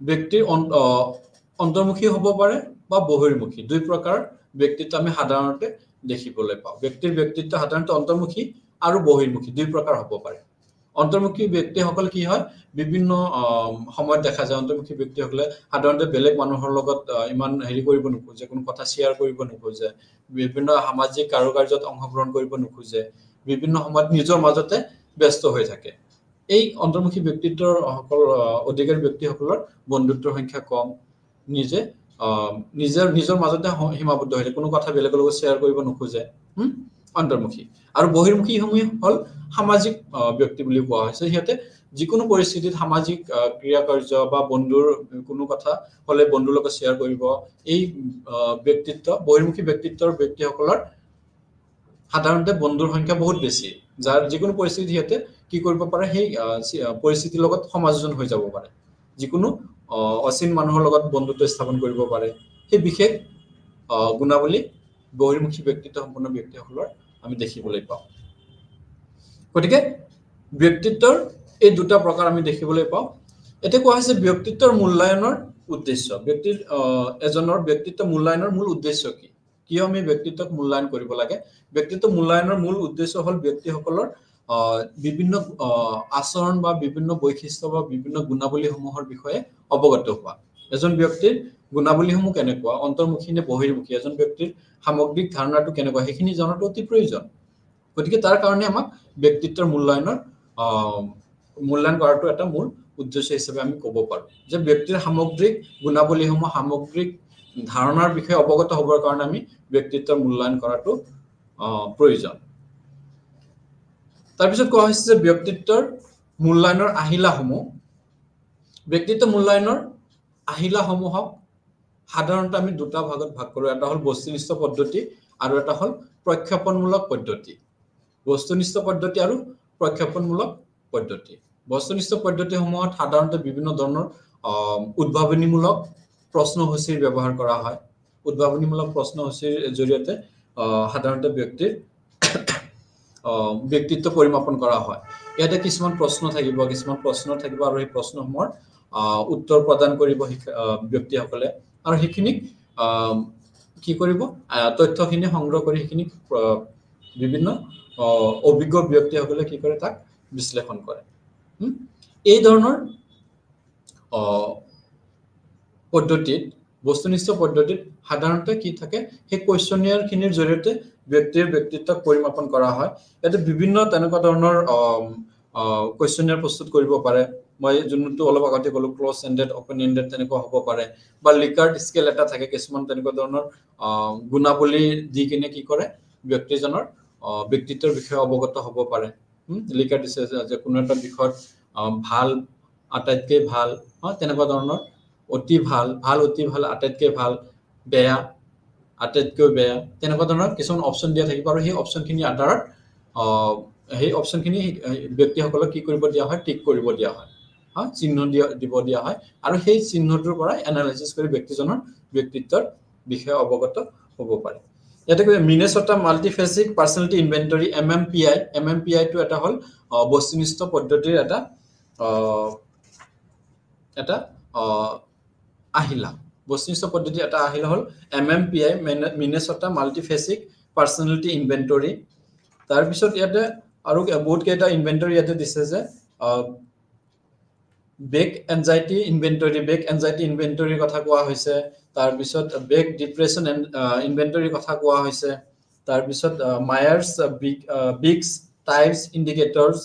ব্যক্তিৰ অন্তৰ্মুখী হ'ব পাৰে বা বহিৰ্মুখী দুই প্ৰকাৰ ব্যক্তিত্ব আমি সাধাৰণতে দেখিবলৈ পাওঁ ব্যক্তিৰ ব্যক্তিত্ব সাধাৰণতে অন্তৰ্মুখী আৰু বহিৰ্মুখী দুই প্ৰকাৰ হ'ব পাৰে অন্তৰ্মুখী ব্যক্তিসকল কি হয় বিভিন্ন সময়ত দেখা যায় অন্তৰ্মুখী ব্যক্তিসকলে সাধাৰণতে বেলেগ মানুহৰ লগত ইমান হেৰি কৰিব নোখোজে কোনো কথা শেয়াৰ কৰিব নোখোজে বিভিন্ন সামাজিক কাৰ্যত অংশগ্ৰহণ কৰিব নোখোজে বিভিন্ন সময়ত নিজৰ মাজতে ব্যস্ত হৈ থাকে এই অন্তৰ্মুখী ব্যক্তিত্বৰ সকল অধিকাৰী ব্যক্তিসকলৰ বন্ধুত্বৰ সংখ্যা কম নিজৰ মাজতে সীমাবদ্ধ হৈ থাকে কোনো কথা বেলেগৰ লগত শেয়াৰ কৰিব নোখোজে অন্তৰ্মুখী আৰু বহিৰ্মুখী সমূহ হল সামাজিক ব্যক্তি বুলি কোৱা হৈছে সিহঁতে যিকোনো পৰিস্থিতিত সামাজিক ক্ৰিয়াকাৰ্য বা বন্ধুৰ কোনো কথা হলে বন্ধুৰ লগত শেয়াৰ কৰিব এই ব্যক্তিত্ব বহিৰ্মুখী ব্যক্তিত্বৰ ব্যক্তিসকলৰ সাধাৰণতে বন্ধুৰ সংখ্যা বহুত বেছি যাৰ যিকোনো পৰিস্থিতি সিহঁতে কি কৰিব পাৰে সেই পৰিস্থিতিৰ লগত সমাযোজন হৈ যাব পাৰে যিকোনো অচিন মানুহৰ লগত বন্ধুত্ব স্থাপন কৰিব পাৰে সেই বিশেষ গুণাৱলী বহিৰ্মুখী ব্যক্তিত্ব সম্পন্ন ব্যক্তিসকলৰ আমি দেখিবলৈ পাওঁ গতিকে ব্যক্তিত্বৰ এই দুটা প্ৰকাৰ আমি দেখিবলৈ পাওঁ এতে কোৱা হৈছে ব্যক্তিত্বৰ মূল্যায়নৰ উদ্দেশ্য এজনৰ ব্যক্তিত্ব মূল্যায়নৰ মূল উদ্দেশ্য কি কিয় আমি ব্যক্তিত্বক মূল্যায়ন কৰিব লাগে ব্যক্তিত্ব মূল্যায়নৰ মূল উদ্দেশ্য হল ব্যক্তিসকলৰ বিভিন্ন আচৰণ বা বিভিন্ন বৈশিষ্ট্য বা বিভিন্ন গুণাৱলীসমূহৰ বিষয়ে অৱগত হোৱা এজন ব্যক্তিৰ গুণাৱলীসমূহ কেনেকুৱা অন্তৰ্মুখী নে বহিৰ্মুখী এজন ব্যক্তিৰ সামগ্ৰিক ধাৰণাটো কেনেকুৱা সেইখিনি জনাটো অতি প্ৰয়োজন গতিকে তাৰ কাৰণে আমাক ব্যক্তিত্বৰ মূল্যায়ন কৰাটো এটা মূল উদ্দেশ্য হিচাপে আমি ক'ব পাৰো যে ব্যক্তিৰ সামগ্ৰিক গুণাৱলীসমূহ সামগ্ৰিক ধাৰণাৰ বিষয়ে অৱগত হ'বৰ কাৰণে আমি ব্যক্তিত্বৰ মূল্যায়ন কৰাটো প্ৰয়োজন তাৰপিছত কোৱা হৈছে যে ব্যক্তিত্বৰ মূল্যায়নৰ আহিলাসমূহ ব্যক্তিত্ব মূল্যায়নৰ আহিলাসমূহক সাধাৰণতে আমি দুটা ভাগত ভাগ কৰোঁ এটা হ'ল বস্তুনিষ্ঠ পদ্ধতি আৰু এটা হ'ল প্ৰক্ষেপণমূলক পদ্ধতি বস্তুনিষ্ঠ পদ্ধতি আৰু প্ৰক্ষেপণমূলক পদ্ধতি বস্তুনিষ্ঠ পদ্ধতিসমূহত সাধাৰণতে বিভিন্ন ধৰণৰ উদ্ভাৱনীমূলক প্ৰশ্নসূচীৰ ব্যৱহাৰ কৰা হয় উদ্ভাৱনীমূলক প্ৰশ্নসূচীৰ জৰিয়তে সাধাৰণতে ব্যক্তিত্ব পৰিমাপন কৰা হয় ইয়াতে কিছুমান প্ৰশ্ন থাকিব আৰু এই প্ৰশ্নসমূহৰ উত্তৰ প্ৰদান কৰিব ব্যক্তিসকলে আৰু সেইখিনি কি কৰিব তথ্যখিনি সংগ্ৰহ কৰি সেইখিনি বিভিন্ন অভিজ্ঞ ব্যক্তিসকলে কি কৰে তাক বিশ্লেষণ কৰে এই ধৰণৰ পদ্ধতিত বস্তুনিষ্ঠ পদ্ধতিত সাধাৰণতে কি থাকে সেই কোৱেশ্চনিয়াৰখিনিৰ জৰিয়তে ব্যক্তিৰ ব্যক্তিত্বক পৰিমাপন কৰা হয় ইয়াতে বিভিন্ন তেনেকুৱা ধৰণৰ কোৱেশ্চনিয়াৰ প্ৰস্তুত কৰিব পাৰে মই যোনটো অলপ আগতে ক'লো ক্লোজ এন্ডেড ওপেন এন্ডেড তেনেকুৱা হ'ব পাৰে বা লিকাৰ্ট স্কেল এটা থাকে কিছুমান তেনেকুৱা ধৰণৰ গুণাৱলী দি কিনে কি কৰে ব্যক্তিজনৰ ব্যক্তিত্বৰ বিষয়ে অৱগত হ'ব পাৰে লিকাৰ্ট দিছে যে কোনো এটা বিষয়ত ভাল আটাইতকৈ ভাল তেনেকুৱা ধৰণৰ অতি ভাল অতি ভাল আটাইতকৈ ভাল বেয়া আটাইতকৈ বেয়া তেনেকুৱা ধৰণৰ কিছুমান অপচন দিয়া থাকিব আৰু সেই অপচনখিনি আধাৰত সেই অপচনখিনি ব্যক্তিসকলক কি কৰিব দিয়া হয় টিক কৰিব দিয়া হয় চিহ্ন দিব দিয়া হয় আৰু সেই চিহ্নটোৰ পৰা এনালাইচিছ কৰি ব্যক্তিজনৰ ব্যক্তিত্বৰ বিষয়ে অৱগত হ'ব পাৰে ইয়াতে মিনেছটা মাল্টিফেচিক পাৰ্চনেলিটি ইনভেন্টৰী MMPI টো এটা হ'ল বস্তুনিষ্ঠ পদ্ধতিৰ এটা আহিলা বস্তুনিষ্ঠ পদ্ধতিৰ এটা আহিলা হ'ল MMPI মিনেছটা মাল্টিফেচিক পাৰ্চনেলিটি ইনভেন্টৰী তাৰপিছত ইয়াতে আৰু বহুত কেইটা ইনভেন্টৰী ইয়াতে দিছে যে বেক এনজাইটি ইনভেন্টৰীৰ কথা কোৱা হৈছে তাৰপিছত বেক ডিপ্ৰেছন ইনভেন্টৰীৰ কথা কোৱা হৈছে তাৰপিছত মায়াৰ্ছ বিগছ টাইপছ ইণ্ডিকেটৰ্ছ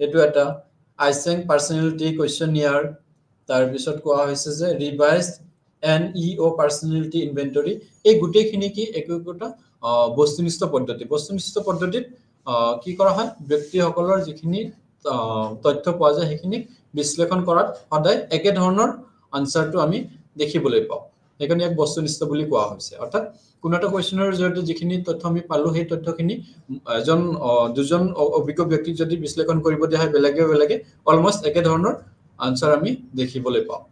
এইটো এটা আইচেং পাৰ্চনেলিটি কুৱেশ্যনিয়াৰ তাৰপিছত কোৱা হৈছে যে ৰিভাইজ NEO পাৰ্সোনালিটি ইনভেন্টৰী এই গোটেইখিনি কি একোটা বস্তুনিষ্ঠ পদ্ধতি বস্তুনিষ্ঠ পদ্ধতিত কি কৰা হয় ব্যক্তিসকলৰ যিখিনি তথ্য পোৱা যায় সেইখিনি বিশ্লেষণ কৰাত সদায় একে ধৰণৰ আনসাৰটো আমি দেখিবলৈ পাওঁ সেইকাৰণে এক বস্তুনিষ্ঠ বুলি কোৱা হৈছে অৰ্থাৎ কোনো এটা কোৱেশ্চনৰ জৰিয়তে যিখিনি তথ্য আমি পালো সেই তথ্যখিনি এজন দুজন অভিজ্ঞ ব্যক্তিক যদি বিশ্লেষণ কৰিব দিয়া হয় বেলেগে বেলেগে অলমোস্ট একে ধৰণৰ আনসাৰ আমি দেখিবলৈ পাওঁ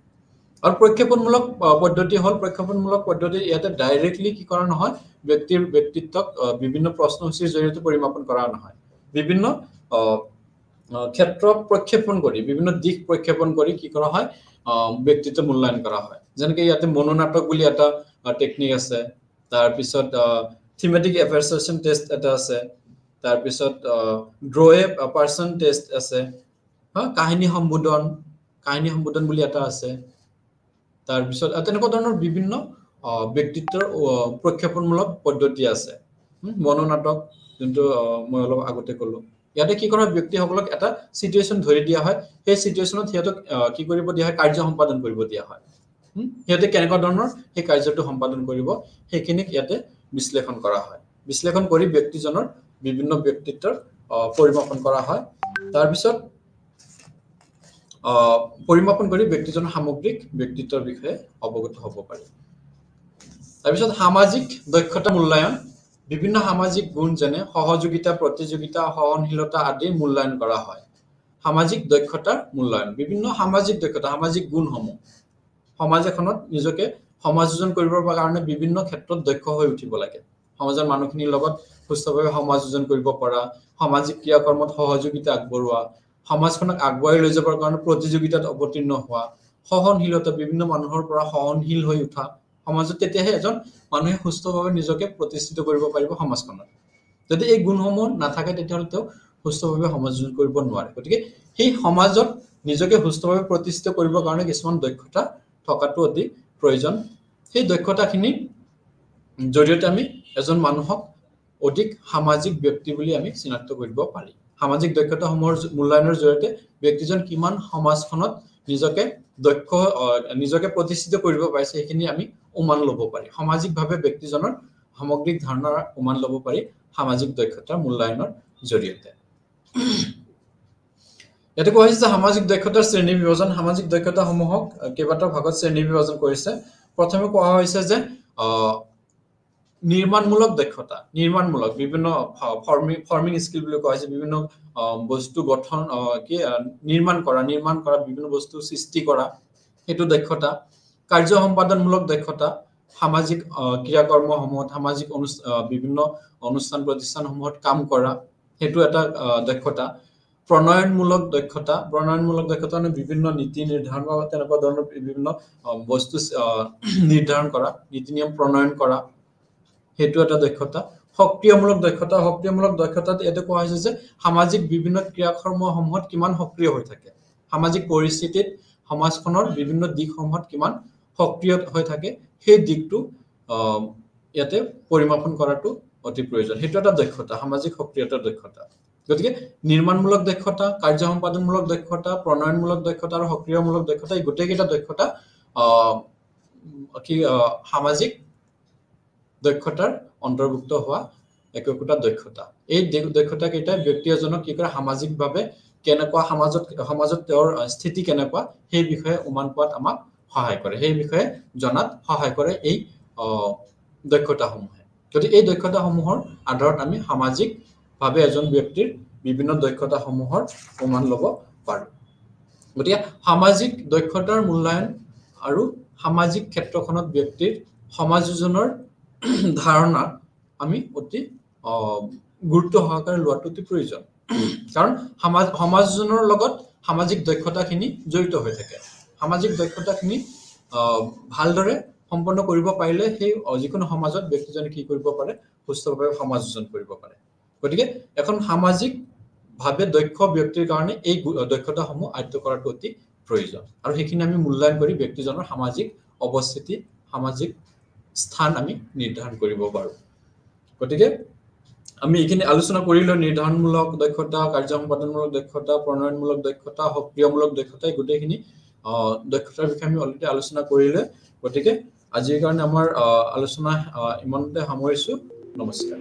আৰু প্ৰক্ষেপণমূলক পদ্ধতি হল প্ৰক্ষেপণমূলক পদ্ধতি ইয়াতে ডাইৰেক্টলি কি কৰা নহয় ব্যক্তিৰ ব্যক্তিত্বক বিভিন্ন প্ৰশ্নসূচিৰ জৰিয়তে পৰিমাপন কৰা নহয় বিভিন্ন ক্ষেত্ৰ প্ৰক্ষেপণ কৰি বিভিন্ন দিশ প্ৰক্ষেপণ কৰি কি কৰা হয় ব্যক্তিত্ব মূল্যায়ন কৰা হয় যেনেকৈ ইয়াতে মনোনাটক বুলি এটা টেকনিক আছে তাৰ পিছত থিমেটিক এভালুয়েশন টেষ্ট এটা আছে তাৰ পিছত ড্ৰয়ে পাৰসন টেষ্ট আছে কাহিনী সম্বোধন বুলি এটা আছে তাৰ পিছত তেনেকুৱা ধৰণৰ বিভিন্ন ব্যক্তিত্বৰ প্ৰক্ষেপণমূলক পদ্ধতি আছে মনোনাটক যোনটো মই অলপ আগতে ক'লো ইয়াতে কি কৰা ব্যক্তিসকলক এটা সিচুৱেচন ধৰি দিয়া হয় সেই সিচুৱেচনত হিয়তক কি কৰিব দিয়া হয় কাৰ্য সম্পাদন কৰিব দিয়া হয় হিয়তে কেনেকুৱা ধৰণৰ সেই কাৰ্যটো সম্পাদন কৰিব সেইখিনিক ইয়াতে বিশ্লেষণ কৰা হয় বিশ্লেষণ কৰি ব্যক্তিজনৰ বিভিন্ন ব্যক্তিত্বৰ পৰিমাপন কৰা হয় তাৰ পিছত পৰিমাপন কৰি ব্যক্তিজনৰ সামগ্ৰিক ব্যক্তিত্বৰ বিষয়ে অৱগত হ'ব পাৰে তাৰ পিছত সামাজিক দক্ষতা মূল্যায়ন বিভিন্ন সামাজিক গুণ যেনে সহযোগিতা প্ৰতিযোগিতা সহনশীলতা আদি মূল্যায়ন কৰা হয় সামাজিক দক্ষতাৰ মূল্যায়ন বিভিন্ন সামাজিক দক্ষতা সামাজিক গুণসমূহ সমাজ এখনত নিজকে সমাযোজন কৰিবৰ কাৰণে বিভিন্ন ক্ষেত্ৰত দক্ষ হৈ উঠিব লাগে সমাজৰ মানুহখিনিৰ লগত সুস্থভাৱে সমাযোজন কৰিব পৰা সামাজিক ক্ৰিয়াকৰ্মত সহযোগিতা আগবঢ়োৱা সমাজখনক আগবঢ়াই লৈ যাবৰ কাৰণে প্ৰতিযোগিতাত অৱতীৰ্ণ হোৱা সহনশীলতা বিভিন্ন মানুহৰ পৰা সহনশীল হৈ উঠা সমাজত তেতিয়াহে এজন মানুহে সুস্থভাৱে নিজকে প্ৰতিষ্ঠিত কৰিব পাৰিব সমাজখনত যদি এই গুণসমূহ নাথাকে তেতিয়াহ'লে তেওঁ সুস্থভাৱে সমাযোজন কৰিব নোৱাৰে গতিকে সেই সমাজত নিজকে সুস্থভাৱে প্ৰতিষ্ঠিত কৰিবৰ কাৰণে কিছুমান দক্ষতা থকাটো অতি প্ৰয়োজন সেই দক্ষতাখিনি জৰিয়তে আমি এজন মানুহক অধিক সামাজিক ব্যক্তি বুলি আমি চিনাক্ত কৰিব পাৰি সামাজিক দক্ষতাসমূহৰ মূল্যায়নৰ জৰিয়তে ব্যক্তিজন কিমান সমাজখনত নিজকে প্ৰতিষ্ঠিত কৰিব পাৰিছে সেইখিনি আমি উমান ল'ব পাৰি সামাজিকভাৱে ব্যক্তিজনৰ সামগ্ৰিক ধাৰণাৰ উমান ল'ব পাৰি সামাজিক দক্ষতাৰ মূল্যায়নৰ জৰিয়তে ইয়াতে কোৱা হৈছে যে সামাজিক দক্ষতাৰ শ্ৰেণী বিভাজন সামাজিক দক্ষতাসমূহক কেইবাটাও ভাগত শ্ৰেণী বিভাজন কৰিছে প্ৰথমে কোৱা হৈছে যে নিৰ্মাণমূলক দক্ষতা নিৰ্মাণমূলক বিভিন্ন ফৰ্মিং স্কিল বুলি কোৱা হৈছে বিভিন্ন বস্তু গঠন নিৰ্মাণ কৰা বিভিন্ন বস্তু সৃষ্টি কৰা হেতু দক্ষতা কাৰ্য সম্পাদনমূলক দক্ষতা সামাজিক ক্ৰিয়াকৰ্মসমূহত সামাজিক বিভিন্ন অনুষ্ঠান প্ৰতিষ্ঠানসমূহত কাম কৰা হেতু এটা দক্ষতা প্ৰণয়নমূলক দক্ষতা মানে বিভিন্ন নীতি নিৰ্ধাৰণ কৰা তেনেকুৱা ধৰণৰ বিভিন্ন বস্তু নিৰ্ধাৰণ কৰা নীতি নিয়ম প্ৰণয়ন কৰা হেতু এটা দক্ষতা সক্ৰিয়মূলক দক্ষতাত এটা কোৱা হৈছে যে সামাজিক বিভিন্ন ক্ৰিয়াকৰ্মসমূহত কিমান সক্ৰিয় হৈ থাকে সামাজিক পৰিস্থিতিত সমাজখনৰ বিভিন্ন দিশসমূহত কিমান সক্ৰিয় হৈ থাকে সেই দিকটো ইয়াতে পৰিমাপন কৰাটো অতি প্ৰয়োজন হেতু এটা দক্ষতা সামাজিক সক্ৰিয়তাৰ দক্ষতা গতিকে নিৰ্মাণমূলক দক্ষতা কাৰ্য সম্পাদনমূলক দক্ষতা প্ৰণয়নমূলক দক্ষতা আৰু সক্ৰিয়মূলক দক্ষতা এই গোটেইকেইটা দক্ষতা সামাজিক দক্ষতাৰ অন্তৰ্ভুক্ত হোৱা একোটা দক্ষতা এই দক্ষতা কেইটা ব্যক্তি এজনক কি কৰে সামাজিকভাৱে কেনেকুৱা সমাজত তেওঁৰ স্থিতি কেনেকুৱা সেই বিষয়ে উমান পোৱাত আমাক সহায় কৰে সেই বিষয়ে জনাত সহায় কৰে এই দক্ষতাসমূহে যদি এই দক্ষতাসমূহৰ আধাৰত আমি সামাজিকভাৱে এজন ব্যক্তিৰ বিভিন্ন দক্ষতাসমূহৰ উমান ল'ব পাৰো গতিকে সামাজিক দক্ষতাৰ মূল্যায়ন আৰু সামাজিক ক্ষেত্ৰখনত ব্যক্তিৰ সমাযোজনৰ ধাৰণা আমি অতি গুৰুত্ব সহকাৰে লোৱাটো অতি প্ৰয়োজন কাৰণ সমাজজনৰ লগত সামাজিক দক্ষতাখিনি জড়িত হৈ থাকে সামাজিক দক্ষতাখিনি ভালদৰে সম্পন্ন কৰিব পাৰিলে সেই যিকোনো সমাজত ব্যক্তিজনে কি কৰিব পাৰে সুস্থভাৱে সমাযোজন কৰিব পাৰে গতিকে এখন সামাজিক ভাৱে দক্ষ ব্যক্তিৰ কাৰণে এই দক্ষতাসমূহ আয়ত্ত কৰাটো অতি প্ৰয়োজন আৰু সেইখিনি আমি মূল্যায়ন কৰি ব্যক্তিজনৰ সামাজিক অৱস্থিতি সামাজিক স্থান আমি নিৰ্ধাৰণ কৰিব পাৰো গতিকে আমি এইখিনি আলোচনা কৰিলো নিৰ্ধাৰণমূলক দক্ষতা কাৰ্য সম্পাদনমূলক দক্ষতা প্ৰণয়নমূলক দক্ষতা সক্ৰিয়মূলক দক্ষতা গোটেইখিনি দক্ষতাৰ বিষয়ে আমি অলৰেডি আলোচনা কৰিলে গতিকে আজিৰ কাৰণে আমাৰ আলোচনা ইমানতে সামৰিছো নমস্কাৰ